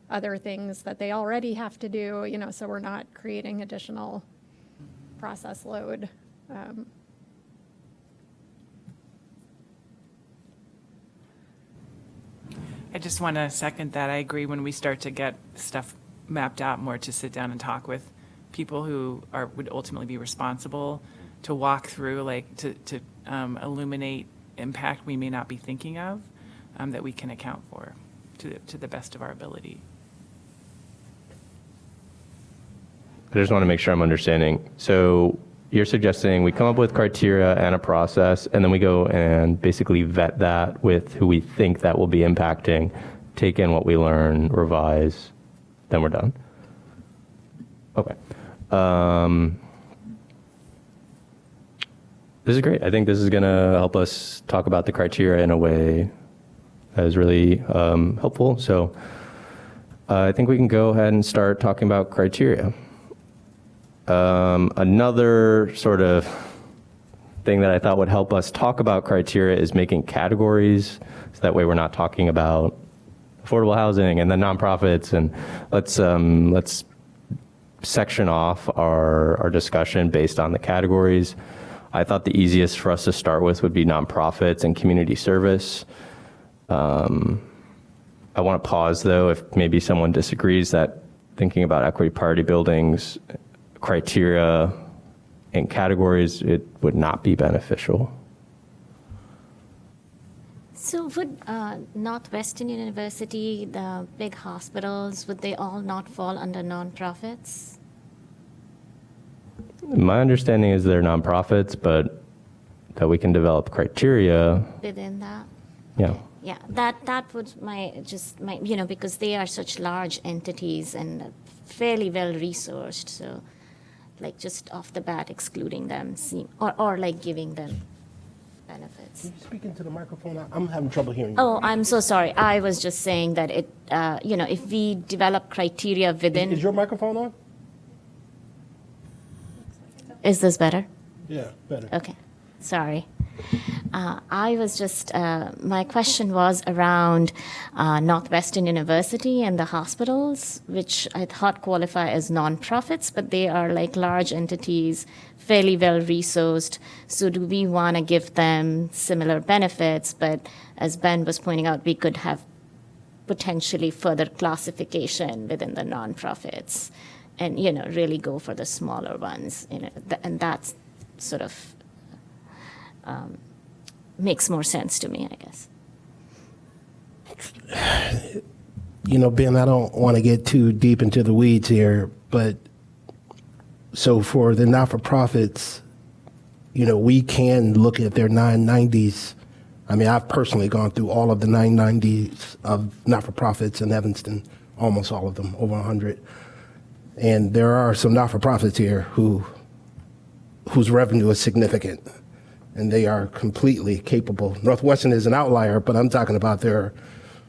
[SPEAKER 8] other things that they already have to do, so we're not creating additional process load.
[SPEAKER 6] I just want to second that. I agree, when we start to get stuff mapped out more, to sit down and talk with people who would ultimately be responsible, to walk through, like, to illuminate impact we may not be thinking of, that we can account for to the best of our ability.
[SPEAKER 1] I just want to make sure I'm understanding. So you're suggesting we come up with criteria and a process, and then we go and basically vet that with who we think that will be impacting, take in what we learn, revise, then we're done. Okay. This is great. I think this is going to help us talk about the criteria in a way that is really helpful. So I think we can go ahead and start talking about criteria. Another sort of thing that I thought would help us talk about criteria is making categories. So that way we're not talking about affordable housing and then nonprofits. And let's section off our discussion based on the categories. I thought the easiest for us to start with would be nonprofits and community service. I want to pause, though, if maybe someone disagrees that thinking about equity priority buildings, criteria, and categories, it would not be beneficial.
[SPEAKER 7] So would Northwestern University, the big hospitals, would they all not fall under nonprofits?
[SPEAKER 1] My understanding is they're nonprofits, but that we can develop criteria.
[SPEAKER 7] Within that?
[SPEAKER 1] Yeah.
[SPEAKER 7] Yeah, that would because they are such large entities and fairly well resourced, so like just off the bat excluding them or like giving them benefits.
[SPEAKER 3] Can you speak into the microphone? I'm having trouble hearing you.
[SPEAKER 7] Oh, I'm so sorry. I was just saying that if we develop criteria within.
[SPEAKER 3] Is your microphone on?
[SPEAKER 7] Is this better?
[SPEAKER 3] Yeah, better.
[SPEAKER 7] Okay, sorry. I was just, my question was around Northwestern University and the hospitals, which I thought qualify as nonprofits, but they are like large entities, fairly well resourced. So do we want to give them similar benefits? But as Ben was pointing out, we could have potentially further classification within the nonprofits and, really go for the smaller ones. And that's sort of makes more sense to me, I guess.
[SPEAKER 3] Ben, I don't want to get too deep into the weeds here, but so for the not-for-profits, we can look at their 990s. I mean, I've personally gone through all of the 990s of not-for-profits in Evanston, almost all of them, over 100. And there are some not-for-profits here whose revenue is significant, and they are completely capable. Northwestern is an outlier, but I'm talking about their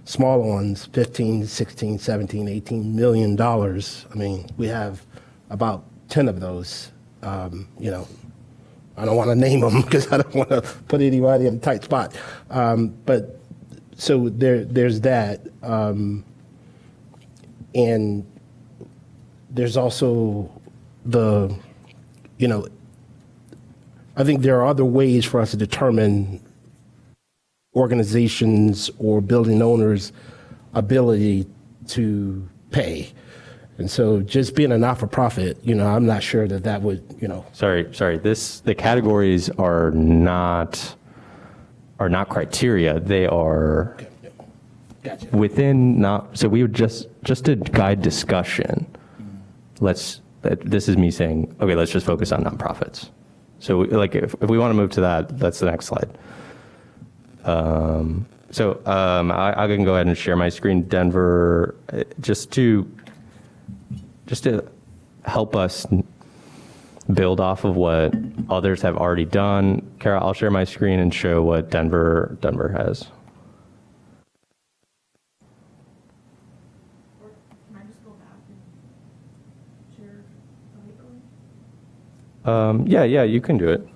[SPEAKER 3] smaller ones, 15, 16, 17, 18 million dollars. I mean, we have about 10 of those. I don't want to name them because I don't want to put anybody in a tight spot. But so there's that. And there's also I think there are other ways for us to determine organizations or building owners' ability to pay. And so just being a not-for-profit, I'm not sure that would,
[SPEAKER 1] Sorry. The categories are not criteria. They are
[SPEAKER 3] Gotcha.
[SPEAKER 1] so we would just to guide discussion. This is me saying, okay, let's just focus on nonprofits. So if we want to move to that, that's the next slide. I can go ahead and share my screen. Denver, just to help us build off of what others have already done. Kara, I'll share my screen and show what Denver has. Yeah, you can do it.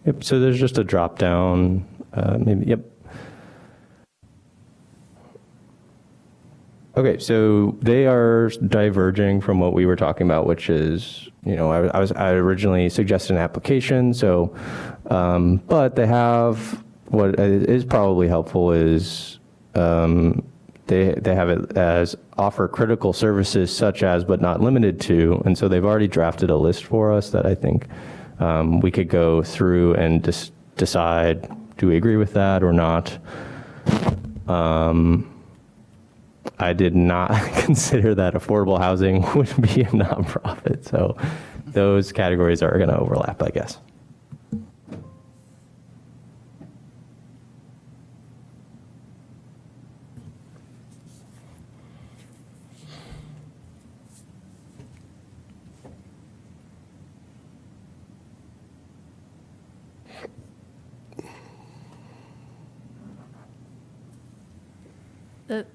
[SPEAKER 1] Yep, so there's just a drop down, maybe, yep. Okay, so they are diverging from what we were talking about, which is, I originally suggested an application. So, but they have what is probably helpful is they have it as offer critical services such as but not limited to, and so they've already drafted a list for us that I think we could go through and decide, do we agree with that or not? I did not consider that affordable housing would be a nonprofit, so those categories are going to overlap, I guess.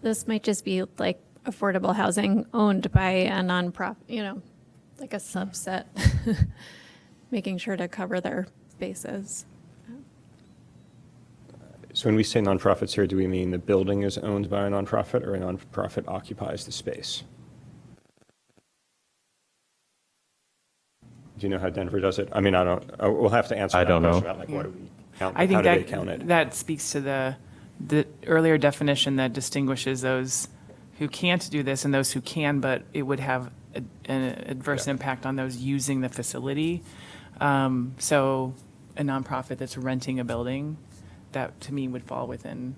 [SPEAKER 8] This might just be like affordable housing owned by a nonprofit, like a subset, making sure to cover their bases.
[SPEAKER 5] So when we say nonprofits here, do we mean the building is owned by a nonprofit or a nonprofit occupies the space? Do you know how Denver does it? I mean, we'll have to answer
[SPEAKER 1] I
[SPEAKER 5] that
[SPEAKER 1] don't
[SPEAKER 5] question
[SPEAKER 1] know.
[SPEAKER 5] about, like, what do we count?
[SPEAKER 6] I
[SPEAKER 5] How
[SPEAKER 6] think
[SPEAKER 5] do they count it?
[SPEAKER 6] that speaks to the earlier definition that distinguishes those who can't do this and those who can, but it would have an adverse impact on those using the facility. So a nonprofit that's renting a building, that to me would fall within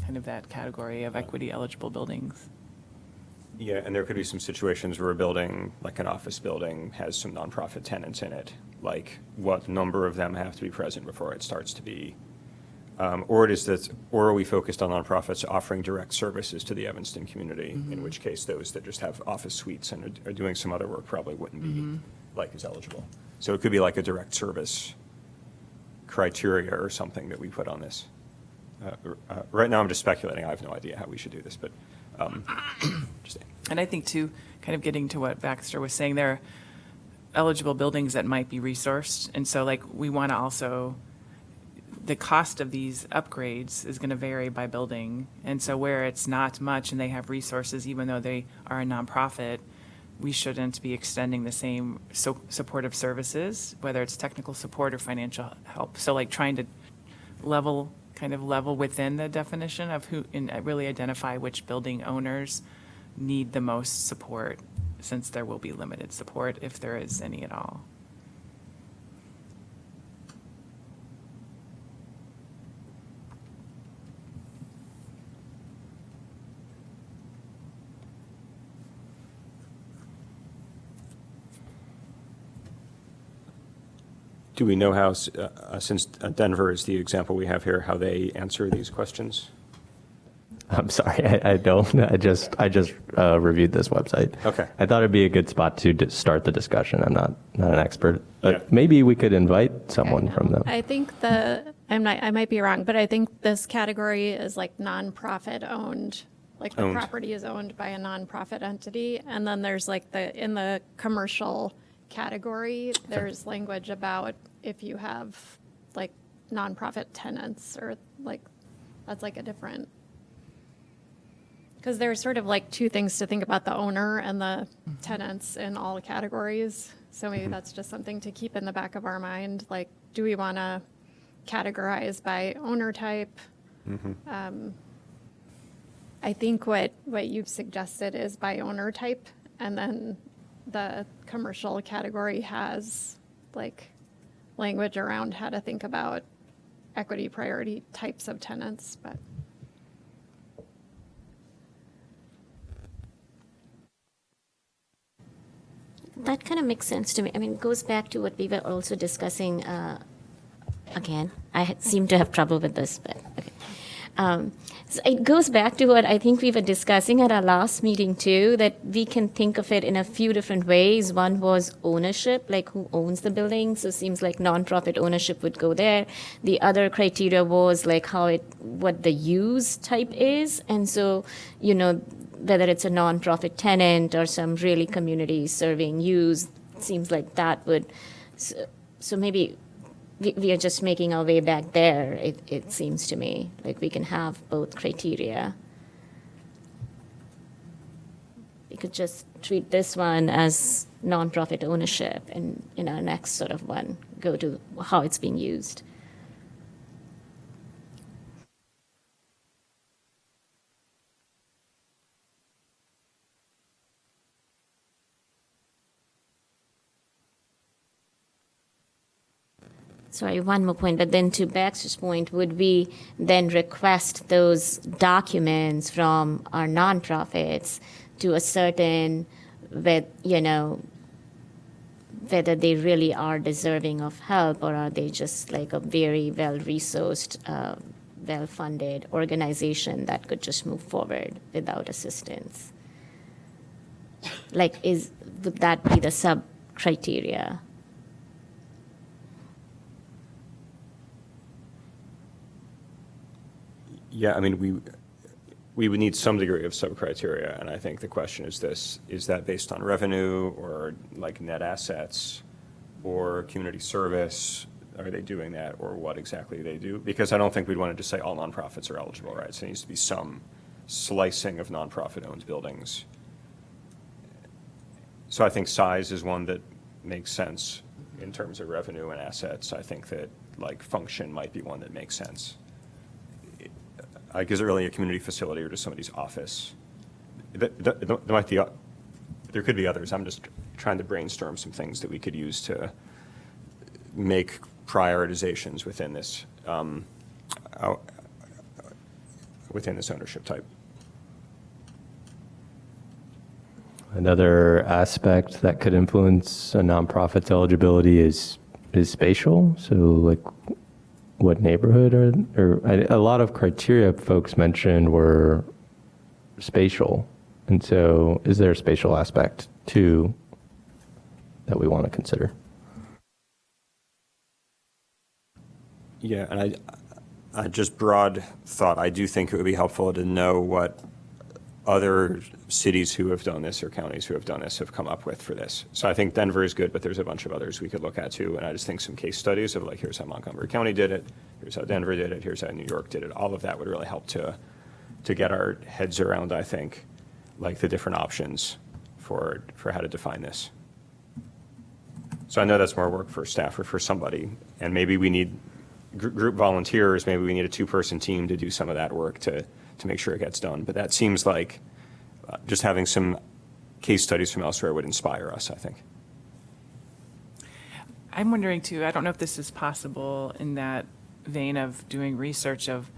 [SPEAKER 6] kind of that category of equity eligible buildings.
[SPEAKER 5] Yeah, and there could be some situations where a building, like an office building, has some nonprofit tenants in it. Like, what number of them have to be present before it starts to be, or are we focused on nonprofits offering direct services to the Evanston community? In which case, those that just have office suites and are doing some other work probably wouldn't be like as eligible. So it could be like a direct service criteria or something that we put on this. Right now, I'm just speculating. I have no idea how we should do this, but just saying.
[SPEAKER 6] And I think too, kind of getting to what Baxter was saying, there are eligible buildings that might be resourced. And so like we want to also, the cost of these upgrades is going to vary by building. And so where it's not much and they have resources, even though they are a nonprofit, we shouldn't be extending the same supportive services, whether it's technical support or financial help. So like trying to level within the definition of who, and really identify which building owners need the most support, since there will be limited support if there is any at all.
[SPEAKER 5] Do we know how, since Denver is the example we have here, how they answer these questions?
[SPEAKER 1] I'm sorry, I don't. I just reviewed this website.
[SPEAKER 5] Okay.
[SPEAKER 1] I thought it'd be a good spot to start the discussion. I'm not an expert, but
[SPEAKER 5] Yeah.
[SPEAKER 1] maybe we could invite someone from them.
[SPEAKER 8] I think I might be wrong, but I think this category is like nonprofit owned. Like the
[SPEAKER 5] Owned.
[SPEAKER 8] property is owned by a nonprofit entity. And then there's like in the commercial category, there's language about if you have like nonprofit tenants or like, that's like a different. Because there's sort of like two things to think about, the owner and the tenants in all categories. So maybe that's just something to keep in the back of our mind. Like, do we want to categorize by owner type? I think what you've suggested is by owner type, and then the commercial category has like language around how to think about equity priority types of tenants, but.
[SPEAKER 7] That kind of makes sense to me. I mean, it goes back to what we were also discussing. Again, I seem to have trouble with this, but okay. So it goes back to what I think we were discussing at our last meeting too, that we can think of it in a few different ways. One was ownership, like who owns the building. So it seems like nonprofit ownership would go there. The other criteria was like what the use type is. And so, whether it's a nonprofit tenant or some really community serving use, it seems like that would, so maybe we are just making our way back there, it seems to me. Like we can have both criteria. could just treat this one as nonprofit ownership, and in our next sort of one, go to how it's being used. Sorry, one more point, but then to Baxter's point, would we then request those documents from our nonprofits to ascertain whether they really are deserving of help, or are they just like a very well-resourced, well-funded organization that could just move forward without assistance? Like, would that be the sub-criteria?
[SPEAKER 5] Yeah, I mean, we would need some degree of sub-criteria, and I think the question is this: is that based on revenue, or like net assets, or community service? Are they doing that, or what exactly they do? Because I don't think we'd want to just say all nonprofits are eligible, right? So there needs to be some slicing of nonprofit-owned buildings. So I think size is one that makes sense in terms of revenue and assets. I think that like function might be one that makes sense. Like, is it really a community facility or just somebody's office? There could be others. I'm just trying to brainstorm some things that we could use to make prioritizations within this ownership type.
[SPEAKER 1] Another aspect that could influence a nonprofit's eligibility is spatial. So like what neighborhood or a lot of criteria folks mentioned were spatial. And so is there a spatial aspect too that we want to consider?
[SPEAKER 5] Yeah, and I just broad thought, I do think it would be helpful to know what other cities who have done this or counties who have done this have come up with for this. So I think Denver is good, but there's a bunch of others we could look at too. And I just think some case studies of like, here's how Montgomery County did it, here's how Denver did it, here's how New York did it. All of that would really help to get our heads around, I think, like the different options for how to define this. So I know that's more work for staff or for somebody, and maybe we need group volunteers, maybe we need a 2-person team to do some of that work to make sure it gets done. But that seems like just having some case studies from elsewhere would inspire us, I think.
[SPEAKER 6] I'm wondering too, I don't know if this is possible in that vein of doing research of,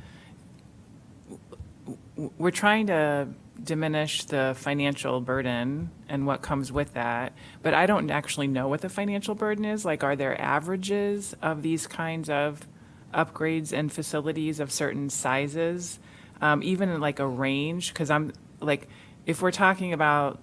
[SPEAKER 6] we're trying to diminish the financial burden and what comes with that, but I don't actually know what the financial burden is. Like, are there averages of these kinds of upgrades and facilities of certain sizes? Even in like a range, because I'm like, if we're talking about,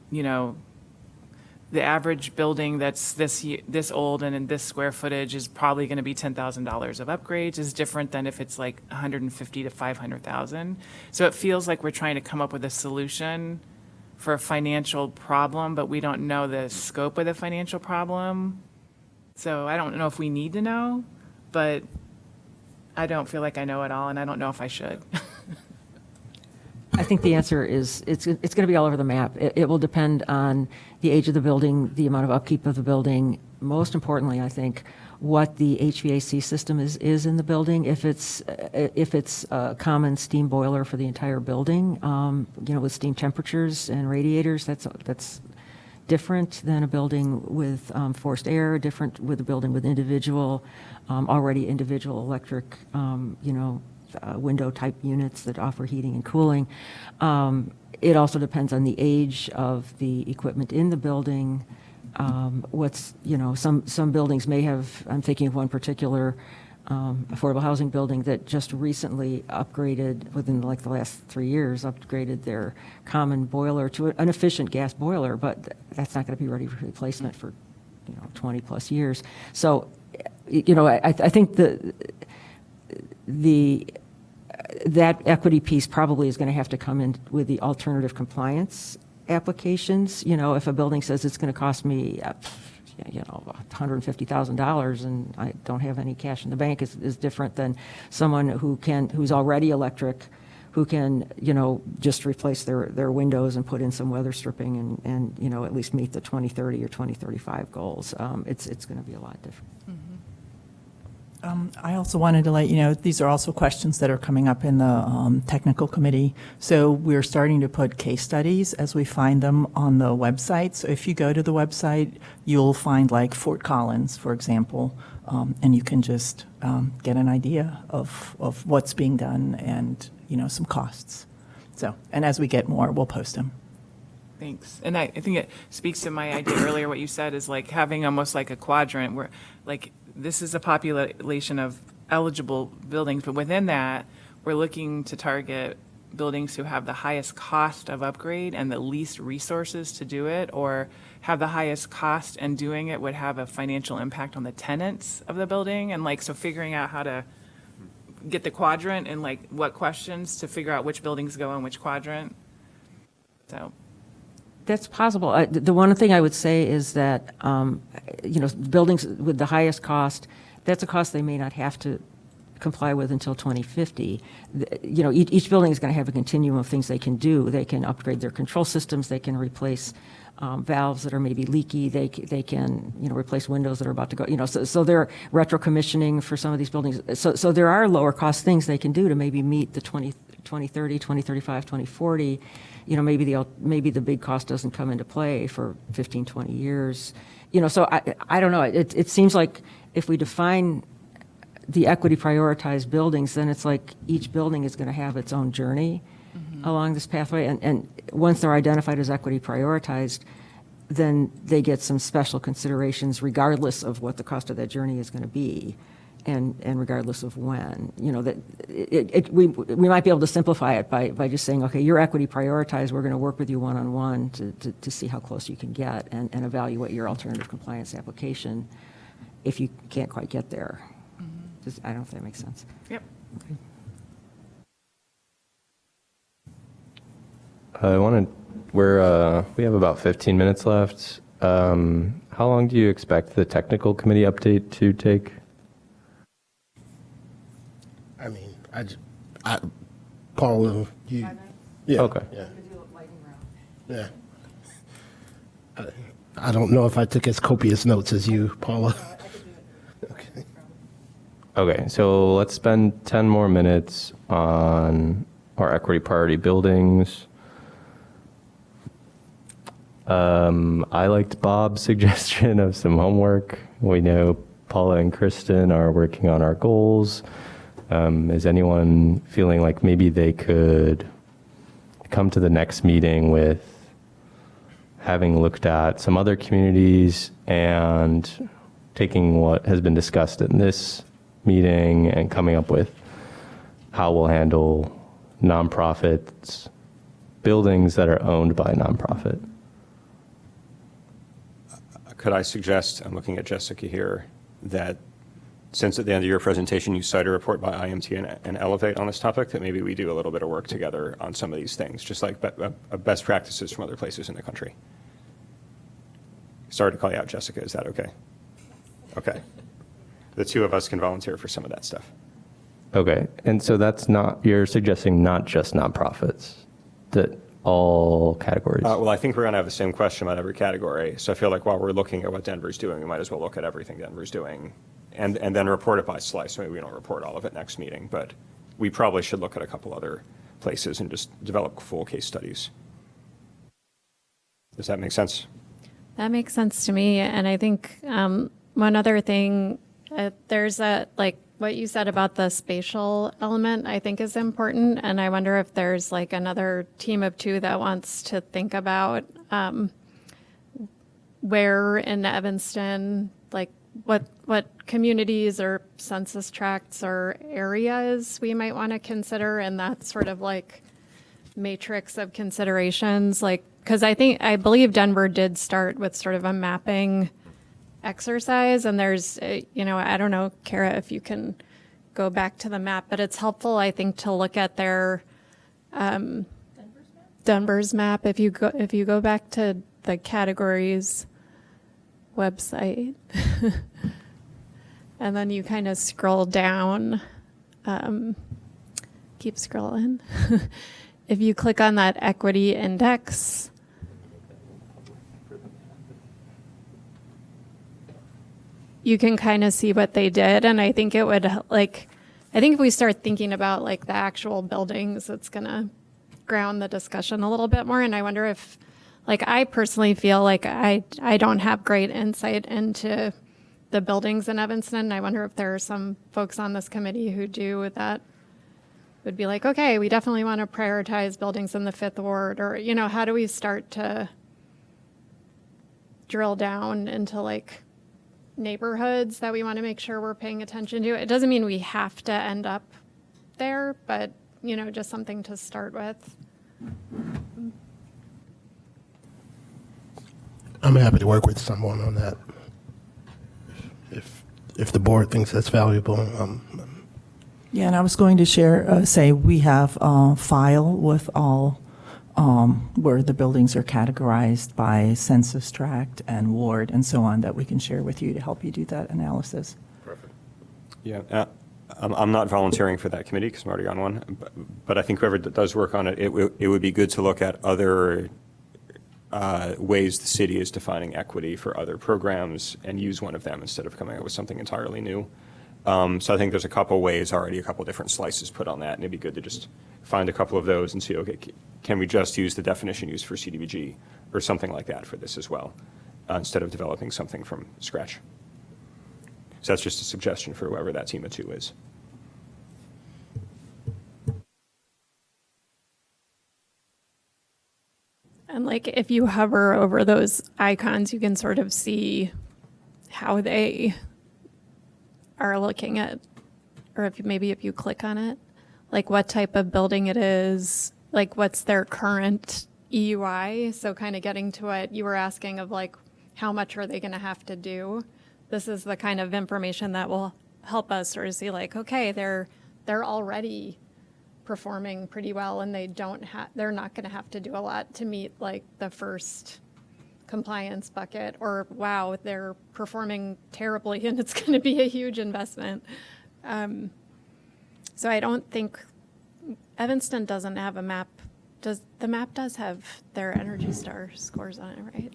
[SPEAKER 6] the average building that's this old and in this square footage is probably going to be $10,000 of upgrades, is different than if it's like 150 to 500,000. So it feels like we're trying to come up with a solution for a financial problem, but we don't know the scope of the financial problem. So I don't know if we need to know, but I don't feel like I know it all, and I don't know if I should.
[SPEAKER 4] I think the answer is it's going to be all over the map. It will depend on the age of the building, the amount of upkeep of the building. Most importantly, I think, what the HVAC system is in the building. If it's a common steam boiler for the entire building, with steam temperatures and radiators, that's different than a building with forced air, different with a building with already individual electric, window type units that offer heating and cooling. It also depends on the age of the equipment in the building. Some buildings may have, I'm thinking of one particular affordable housing building that just recently upgraded, within like the last 3 years, upgraded their common boiler to an efficient gas boiler, but that's not going to be ready for replacement for 20 plus years. So, I think that equity piece probably is going to have to come in with the alternative compliance applications. If a building says it's going to cost me, $150,000 and I don't have any cash in the bank, is different than someone who's already electric who can, just replace their windows and put in some weather stripping and at least meet the 2030 or 2035 goals. It's going to be a lot different.
[SPEAKER 9] I also wanted to let you know, these are also questions that are coming up in the technical committee. So we're starting to put case studies as we find them on the website. So if you go to the website, you'll find like Fort Collins, for example, and you can just get an idea of what's being done and, some costs. So, and as we get more, we'll post them.
[SPEAKER 6] Thanks. And I think it speaks to my idea earlier, what you said is like having almost like a quadrant where like this is a population of eligible buildings, but within that, we're looking to target buildings who have the highest cost of upgrade and the least resources to do it, or have the highest cost and doing it would have a financial impact on the tenants of the building. And like, so figuring out how to get the quadrant and like what questions to figure out which buildings go in which quadrant. So.
[SPEAKER 4] That's possible. The one thing I would say is that, buildings with the highest cost, that's a cost they may not have to comply with until 2050. Each building is going to have a continuum of things they can do. They can upgrade their control systems. They can replace valves that are maybe leaky. They can, replace windows that are about to go, so they're retro commissioning for some of these buildings. So there are lower cost things they can do to maybe meet the 2030, 2035, 2040. Maybe the big cost doesn't come into play for 15, 20 years. So I don't know. It seems like if we define the equity prioritized buildings, then it's like each building is going to have its own journey along this pathway. And once they're identified as equity prioritized, then they get some special considerations regardless of what the cost of that journey is going to be. And regardless of when, we might be able to simplify it by just saying, okay, you're equity prioritized. We're going to work with you one-on-one to see how close you can get and evaluate your alternative compliance application if you can't quite get there. I don't know if that makes sense.
[SPEAKER 6] Yep.
[SPEAKER 1] Okay. We have about 15 minutes left. How long do you expect the technical committee update to take?
[SPEAKER 3] I mean, Paula, you. Yeah.
[SPEAKER 1] Okay.
[SPEAKER 3] Yeah. I don't know if I took as copious notes as you, Paula.
[SPEAKER 1] Okay, so let's spend 10 more minutes on our equity priority buildings. I liked Bob's suggestion of some homework. We know Paula and Kristen are working on our goals. Is anyone feeling like maybe they could come to the next meeting with having looked at some other communities and taking what has been discussed in this meeting and coming up with how we'll handle nonprofits, buildings that are owned by a nonprofit?
[SPEAKER 5] Could I suggest, I'm looking at Jessica here, that since at the end of your presentation you cite a report by IMT and Elevate on this topic, that maybe we do a little bit of work together on some of these things, just like best practices from other places in the country. Sorry to call you out, Jessica. Is that okay? Okay. The two of us can volunteer for some of that stuff.
[SPEAKER 1] Okay, and so you're suggesting not just nonprofits, that all categories?
[SPEAKER 5] Well, I think we're going to have the same question about every category. So I feel like while we're looking at what Denver's doing, we might as well look at everything Denver's doing and then report it by slice. Maybe we don't report all of it next meeting, but we probably should look at a couple other places and just develop full case studies. Does that make sense?
[SPEAKER 8] That makes sense to me. And I think one other thing, there's what you said about the spatial element, I think is important. And I wonder if there's like another team of two that wants to think about where in Evanston, like what communities or census tracts or areas we might want to consider in that sort of like matrix of considerations. Like, because I believe Denver did start with sort of a mapping exercise, and there's, I don't know, Kara, if you can go back to the map, but it's helpful, I think, to look at their Denver's map. If you go back to the categories website, and then you kind of scroll down, keep scrolling. If you click on that equity index, you can kind of see what they did. And I think it would I think if we start thinking about like the actual buildings, it's going to ground the discussion a little bit more. And I wonder if, like, I personally feel like I don't have great insight into the buildings in Evanston. I wonder if there are some folks on this committee who do that would be like, okay, we definitely want to prioritize buildings in the Fifth Ward, or, you know, how do we start to drill down into like neighborhoods that we want to make sure we're paying attention to? It doesn't mean we have to end up there, but, you know, just something to start with.
[SPEAKER 3] I'm happy to work with someone on that. If the board thinks that's valuable,
[SPEAKER 9] Yeah, and I was going to say we have a file with all where the buildings are categorized by census tract and ward and so on that we can share with you to help you do that analysis.
[SPEAKER 5] Yeah, I'm not volunteering for that committee because I'm already on one, but I think whoever does work on it, it would be good to look at other ways the city is defining equity for other programs and use one of them instead of coming up with something entirely new. So I think there's a couple ways already, a couple different slices put on that, and it'd be good to just find a couple of those and see, okay, can we just use the definition used for CDBG or something like that for this as well, instead of developing something from scratch. So that's just a suggestion for whoever that team of two is.
[SPEAKER 8] And like if you hover over those icons, you can sort of see how they are looking at, or if you click on it, like what type of building it is, like what's their current EUI. So kind of getting to what you were asking of like, how much are they going to have to do? This is the kind of information that will help us sort of see like, okay, they're already performing pretty well and they're not going to have to do a lot to meet like the first compliance bucket, or wow, they're performing terribly and it's going to be a huge investment. So I don't think Evanston doesn't have a map. The map does have their Energy Star scores on it, right?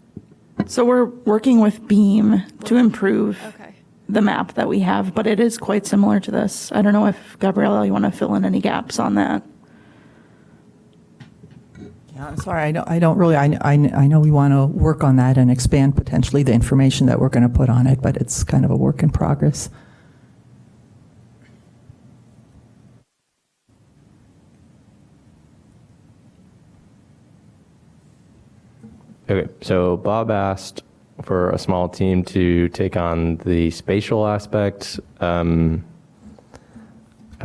[SPEAKER 10] So we're working with Beam to improve
[SPEAKER 8] Okay.
[SPEAKER 10] the map that we have, but it is quite similar to this. I don't know if, Gabriella, you want to fill in any gaps on that?
[SPEAKER 9] Yeah, I'm sorry, I don't really, I know we want to work on that and expand potentially the information that we're going to put on it, but it's kind of a work in progress.
[SPEAKER 1] Okay, so Bob asked for a small team to take on the spatial aspect. I'm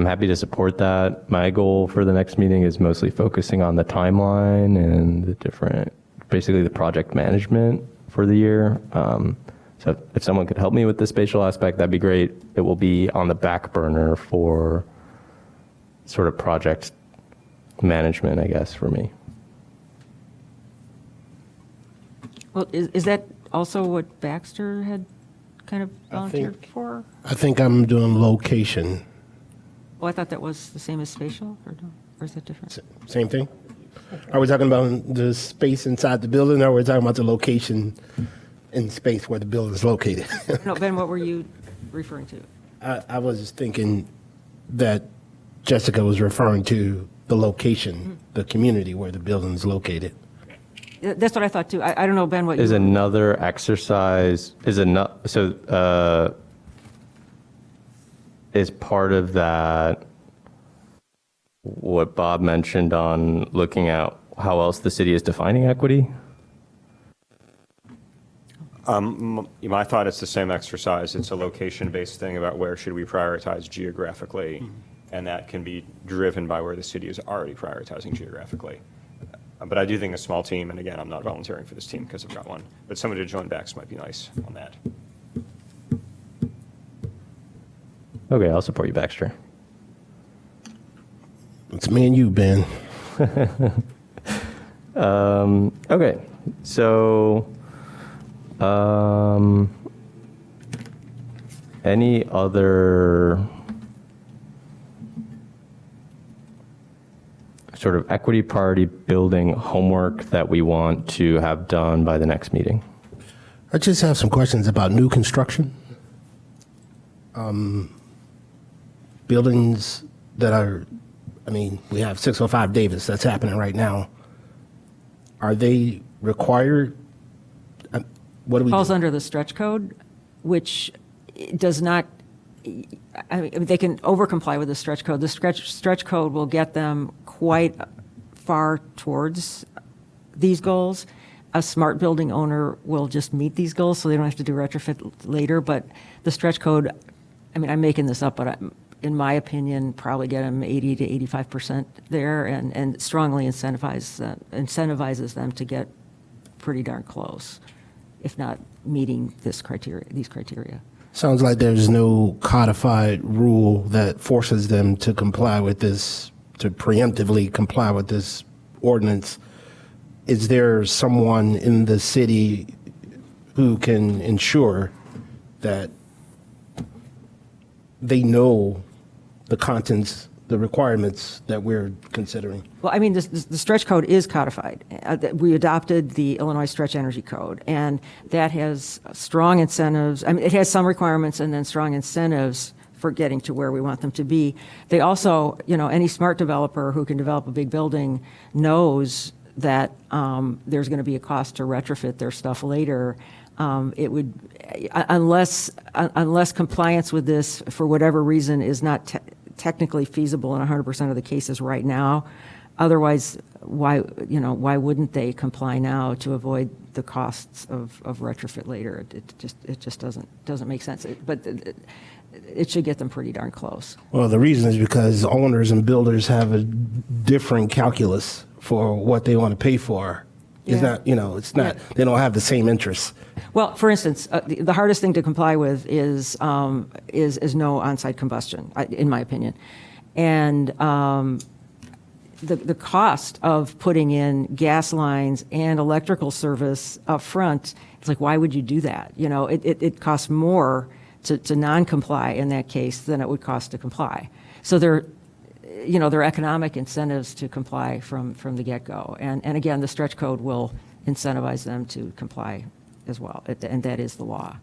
[SPEAKER 1] happy to support that. My goal for the next meeting is mostly focusing on the timeline and the different, basically the project management for the year. So if someone could help me with the spatial aspect, that'd be great. It will be on the back burner for sort of project management, I guess, for me.
[SPEAKER 4] Well, is that also what Baxter had kind of volunteered for?
[SPEAKER 3] I think I'm doing location.
[SPEAKER 4] Oh, I thought that was the same as spatial, or no? Or is that different?
[SPEAKER 3] Same thing? Are we talking about the space inside the building, or are we talking about the location in space where the building is located?
[SPEAKER 4] No, Ben, what were you referring to?
[SPEAKER 3] I was thinking that Jessica was referring to the location, the community where the building is located.
[SPEAKER 4] That's what I thought too. I don't know, Ben, what you.
[SPEAKER 1] Is another exercise, is part of that what Bob mentioned on looking at how else the city is defining equity?
[SPEAKER 5] My thought is the same exercise. It's a location-based thing about where should we prioritize geographically, and that can be driven by where the city is already prioritizing geographically. But I do think a small team, and again, I'm not volunteering for this team because I've got one, but somebody to join Bax might be nice on that.
[SPEAKER 1] Okay, I'll support you, Baxter.
[SPEAKER 3] It's me and you, Ben.
[SPEAKER 1] Okay, so any other sort of equity priority building homework that we want to have done by the next meeting.
[SPEAKER 3] I just have some questions about new construction. Buildings that are, I mean, we have 605 Davis, that's happening right now. Are they required? What do we
[SPEAKER 4] Falls
[SPEAKER 3] do?
[SPEAKER 4] under the stretch code, which does not, I mean, they can over-comply with the stretch code. The stretch code will get them quite far towards these goals. A smart building owner will just meet these goals, so they don't have to do retrofit later. But the stretch code, I mean, I'm making this up, but in my opinion, probably get them 80 to 85% there, and strongly incentivizes them to get pretty darn close, if not meeting these criteria.
[SPEAKER 3] Sounds like there's no codified rule that forces them to comply with this, to preemptively comply with this ordinance. Is there someone in the city who can ensure that they know the contents, the requirements that we're considering?
[SPEAKER 4] Well, I mean, the stretch code is codified. We adopted the Illinois Stretch Energy Code, and that has strong incentives. I mean, it has some requirements and then strong incentives for getting to where we want them to be. They also, any smart developer who can develop a big building knows that there's going to be a cost to retrofit their stuff later. It would, unless compliance with this, for whatever reason, is not technically feasible in 100% of the cases right now. Otherwise, why wouldn't they comply now to avoid the costs of retrofit later? It just doesn't make sense. But it should get them pretty darn close.
[SPEAKER 3] Well, the reason is because owners and builders have a different calculus for what they want to pay for. It's
[SPEAKER 4] Yeah.
[SPEAKER 3] not, it's not, they don't have the same interests.
[SPEAKER 4] Well, for instance, the hardest thing to comply with is no on-site combustion, in my opinion, and the cost of putting in gas lines and electrical service up front. It's like, why would you do that? It costs more to non-comply in that case than it would cost to comply. So there are economic incentives to comply from the get-go, and again, the stretch code will incentivize them to comply as well, and that is the law.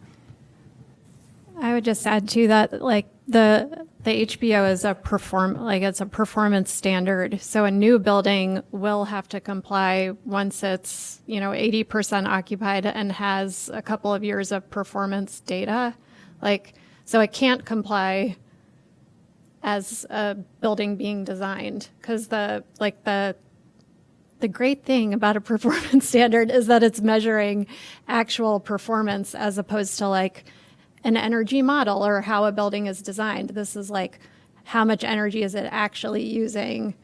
[SPEAKER 8] I would just add to that, like the HBO is it's a performance standard. So a new building will have to comply once it's 80% occupied and has a couple of years of performance data. So it can't comply as a building being designed, because the great thing about a performance standard is that it's measuring actual performance as opposed to like an energy model or how a building is designed. This is like, how much energy is it actually using,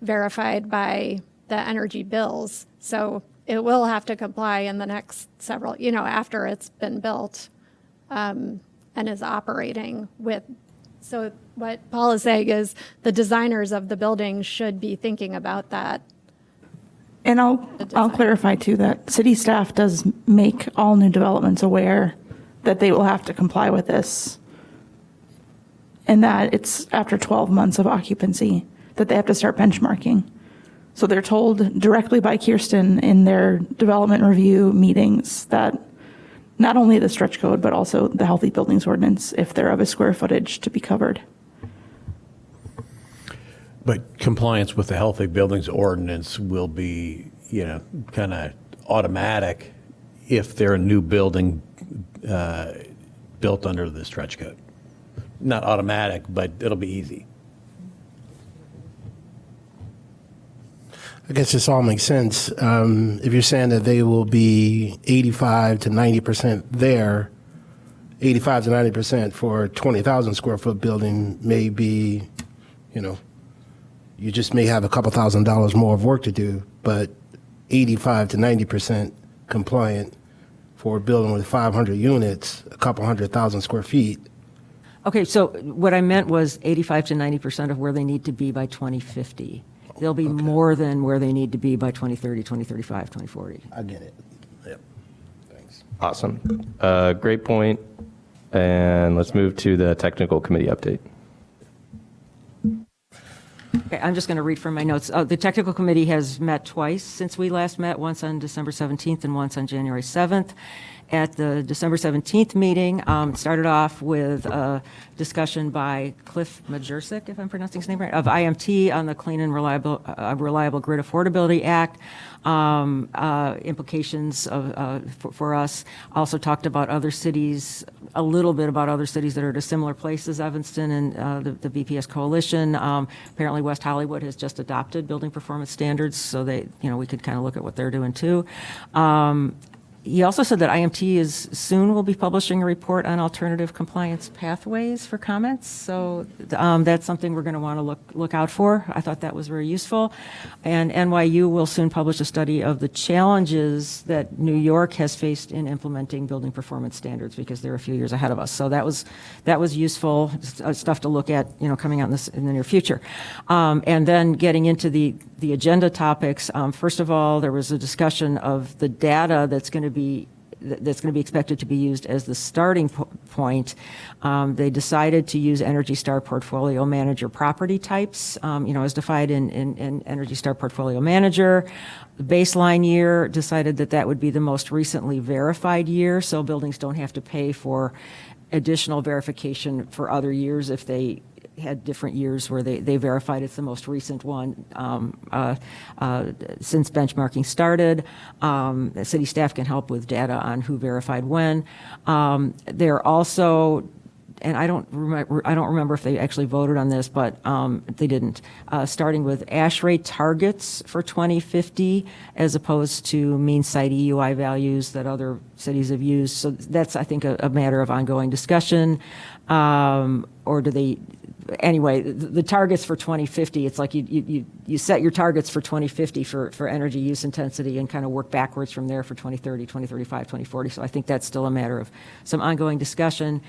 [SPEAKER 8] verified by the energy bills. So it will have to comply in the next several, after it's been built and is operating with. So what Paul is saying is the designers of the building should be thinking about that.
[SPEAKER 10] And I'll clarify too that city staff does make all new developments aware that they will have to comply with this, and that it's after 12 months of occupancy that they have to start benchmarking. So they're told directly by Kirsten in their development review meetings that not only the stretch code, but also the healthy buildings ordinance, if they're of a square footage, to be covered.
[SPEAKER 2] But compliance with the healthy buildings ordinance will be, kind of automatic if they're a new building built under the stretch code. Not automatic, but it'll be easy.
[SPEAKER 3] I guess this all makes sense. If you're saying that they will be 85 to 90% there, 85 to 90% for a 20,000 square foot building may be, you just may have a couple $1,000s more of work to do, but 85 to 90% compliant for a building with 500 units, a couple 100,000 square feet.
[SPEAKER 4] Okay, so what I meant was 85 to 90% of where they need to be by 2050. They'll be more than where they need to be by 2030, 2035, 2040.
[SPEAKER 3] I get it. Yep. Thanks.
[SPEAKER 1] Awesome. Great point. And let's move to the technical committee update.
[SPEAKER 4] Okay, I'm just going to read from my notes. The technical committee has met twice since we last met, once on December 17th and once on January 7th. At the December 17th meeting, started off with a discussion by Cliff Majercik, if I'm pronouncing his name right, of IMT on the Clean and Reliable Grid Affordability Act, implications for us. Also talked about other cities, a little bit about other cities that are at a similar place as Evanston and the BPS Coalition. Apparently West Hollywood has just adopted building performance standards, so we could kind of look at what they're doing too. He also said that IMT soon will be publishing a report on alternative compliance pathways for comments. So that's something we're going to want to look out for. I thought that was very useful. And NYU will soon publish a study of the challenges that New York has faced in implementing building performance standards, because they're a few years ahead of us. So that was useful stuff to look at, coming out in the near future. And then getting into the agenda topics. First of all, there was a discussion of the data that's going to be expected to be used as the starting point. They decided to use Energy Star Portfolio Manager property types, as defined in Energy Star Portfolio Manager. The baseline year decided that would be the most recently verified year, so buildings don't have to pay for additional verification for other years if they had different years where they verified it's the most recent one since benchmarking started. City staff can help with data on who verified when. They're also, and I don't remember if they actually voted on this, but they didn't. Starting with ASHRAE targets for 2050 as opposed to mean site EUI values that other cities have used. So that's, I think, a matter of ongoing discussion. Or do they? Anyway, the targets for 2050, it's like you set your targets for 2050 for energy use intensity and kind of work backwards from there for 2030, 2035, 2040. So I think that's still a matter of some ongoing discussion.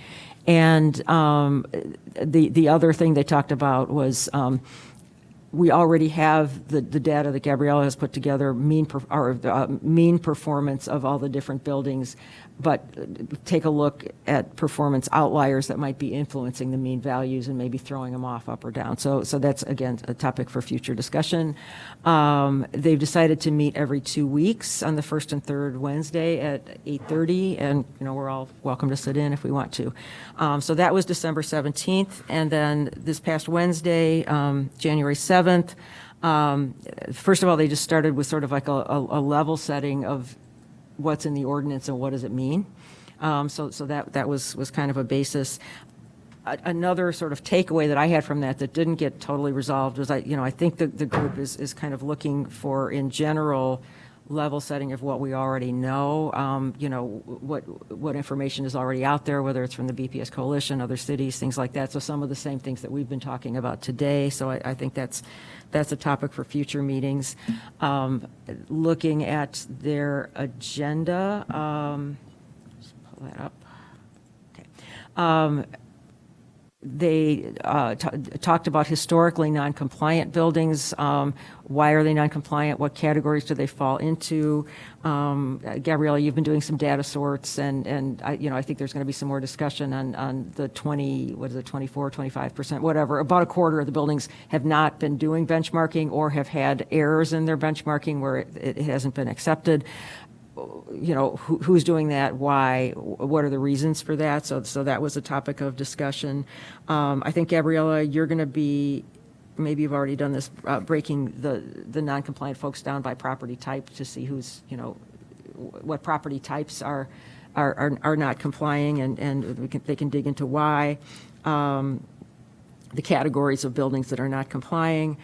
[SPEAKER 4] And the other thing they talked about was we already have the data that Gabriella has put together, mean performance of all the different buildings, but take a look at performance outliers that might be influencing the mean values and maybe throwing them off up or down. So that's, again, a topic for future discussion. They've decided to meet every 2 weeks on the first and third Wednesday at 8:30, and we're all welcome to sit in if we want to. So that was December 17th, and then this past Wednesday, January 7th. First of all, they just started with sort of like a level setting of what's in the ordinance and what does it mean. So that was kind of a basis. Another sort of takeaway that I had from that didn't get totally resolved was I think the group is kind of looking for, in general, level setting of what we already know, what information is already out there, whether it's from the BPS Coalition, other cities, things like that. So some of the same things that we've been talking about today. So I think that's a topic for future meetings. Looking at their agenda, just pull that up. Okay. They talked about historically non-compliant buildings. Why are they non-compliant? What categories do they fall into? Gabriella, you've been doing some data sorts, and I think there's going to be some more discussion on the 24, 25%, whatever. About a quarter of the buildings have not been doing benchmarking or have had errors in their benchmarking where it hasn't been accepted. Who's doing that? Why? What are the reasons for that? So that was a topic of discussion. I think, Gabriella, you're going to be, maybe you've already done this, breaking the non-compliant folks down by property type to see who's, what property types are not complying, and they can dig into why. The categories of buildings that are not complying,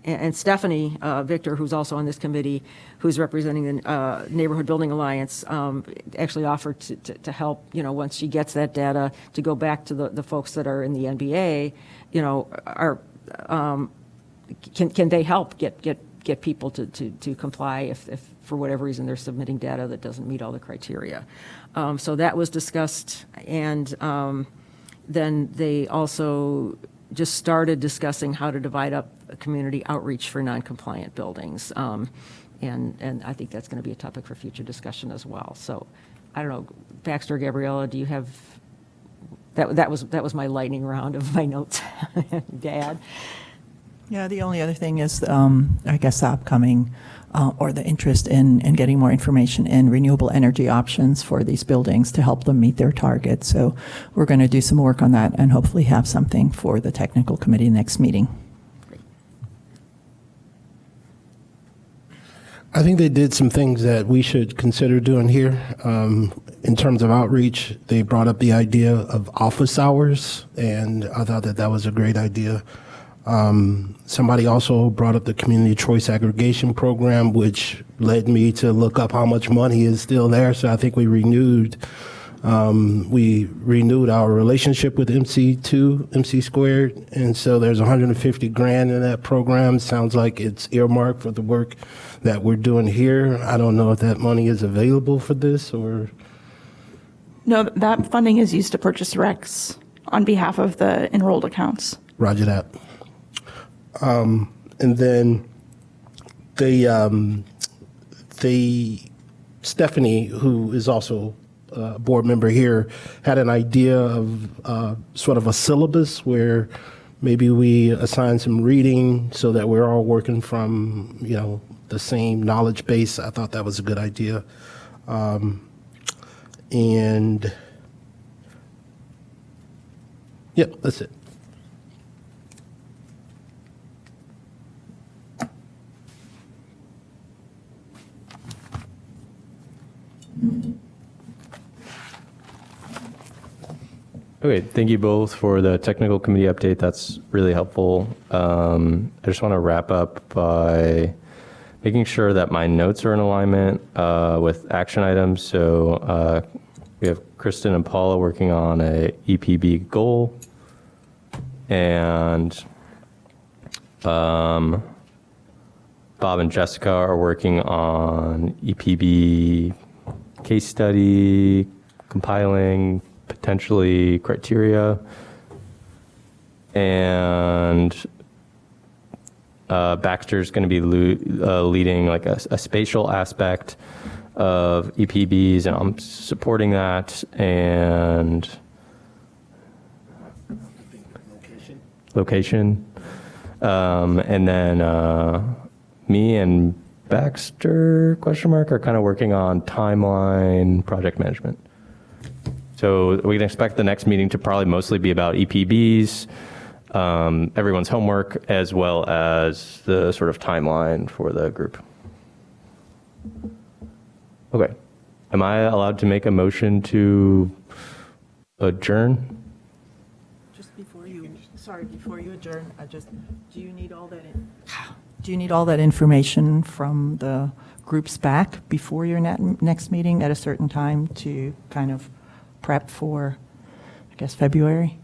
[SPEAKER 4] and Stephanie Victor, who's also on this committee, who's representing the Neighborhood Building Alliance, actually offered to help, once she gets that data, to go back to the folks that are in the NBA, can they help get people to comply if for whatever reason they're submitting data that doesn't meet all the criteria. So that was discussed, and then they also just started discussing how to divide up community outreach for non-compliant buildings. And I think that's going to be a topic for future discussion as well. So I don't know, Baxter, Gabriella, do you have That was my lightning round of my notes. Dad?
[SPEAKER 9] Yeah, the only other thing is, I guess, the upcoming, or the interest in getting more information in renewable energy options for these buildings to help them meet their targets. So we're going to do some work on that and hopefully have something for the technical committee next meeting.
[SPEAKER 3] I think they did some things that we should consider doing here. In terms of outreach, they brought up the idea of office hours, and I thought that was a great idea. Somebody also brought up the community choice aggregation program, which led me to look up how much money is still there. So I think we renewed our relationship with MC Squared, and so there's 150 grand in that program. Sounds like it's earmarked for the work that we're doing here. I don't know if that money is available for this or.
[SPEAKER 10] No, that funding is used to purchase recs on behalf of the enrolled accounts.
[SPEAKER 3] Roger that. And then the Stephanie, who is also a board member here, had an idea of sort of a syllabus where maybe we assign some reading so that we're all working from, the same knowledge base. I thought that was a good idea. And yep, that's it.
[SPEAKER 1] Okay, thank you both for the technical committee update. That's really helpful. I just want to wrap up by making sure that my notes are in alignment with action items. So we have Kristen and Paula working on a EPB goal, and Bob and Jessica are working on EPB case study, compiling potentially criteria, and Baxter's going to be leading like a spatial aspect of EPBs, and I'm supporting that. And location. And then me and Baxter, are kind of working on timeline project management. So we can expect the next meeting to probably mostly be about EPBs, everyone's homework, as well as the sort of timeline for the group. Okay. Am I allowed to make a motion to adjourn?
[SPEAKER 9] Just before you adjourn, do you need all that information from the groups back before your next meeting at a certain time to kind of prep for, I guess, February?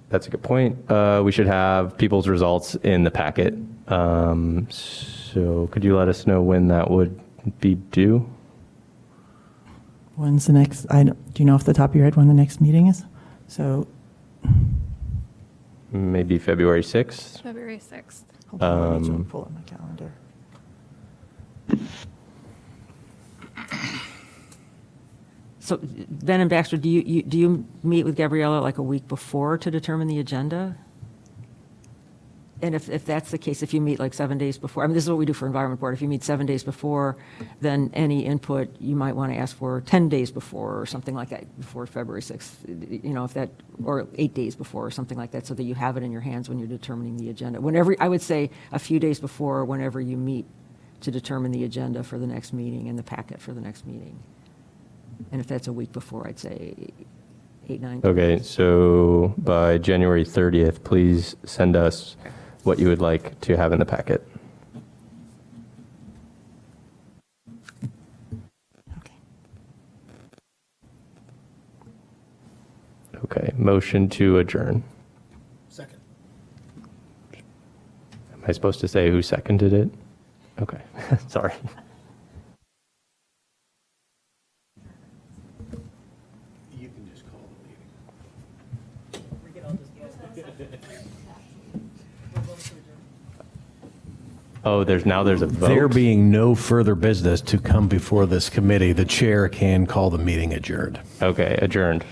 [SPEAKER 1] That's a good point. We should have people's results in the packet. So could you let us know when that would be due?
[SPEAKER 9] When's the next, do you know off the top of your head when the next meeting is? So.
[SPEAKER 1] Maybe February 6th?
[SPEAKER 8] February 6th.
[SPEAKER 9] Hold on, let me pull up my calendar.
[SPEAKER 4] So Ben and Baxter, do you meet with Gabriella like a week before to determine the agenda? And if that's the case, if you meet like 7 days before, I mean, this is what we do for Environment Board. If you meet 7 days before, then any input you might want to ask for 10 days before or something like that, before February 6th, or 8 days before or something like that, so that you have it in your hands when you're determining the agenda. Whenever, I would say a few days before, whenever you meet to determine the agenda for the next meeting and the packet for the next meeting. And if that's a week before, I'd say 8, 9.
[SPEAKER 1] Okay, so by January 30th, please send us what you would like to have in the packet. Okay, motion to adjourn.
[SPEAKER 3] Second.
[SPEAKER 1] Am I supposed to say who seconded it? Okay, sorry.
[SPEAKER 2] You can just call the meeting.
[SPEAKER 1] Oh, there's a vote?
[SPEAKER 2] There being no further business to come before this committee, the chair can call the meeting adjourned.
[SPEAKER 1] Okay, adjourned.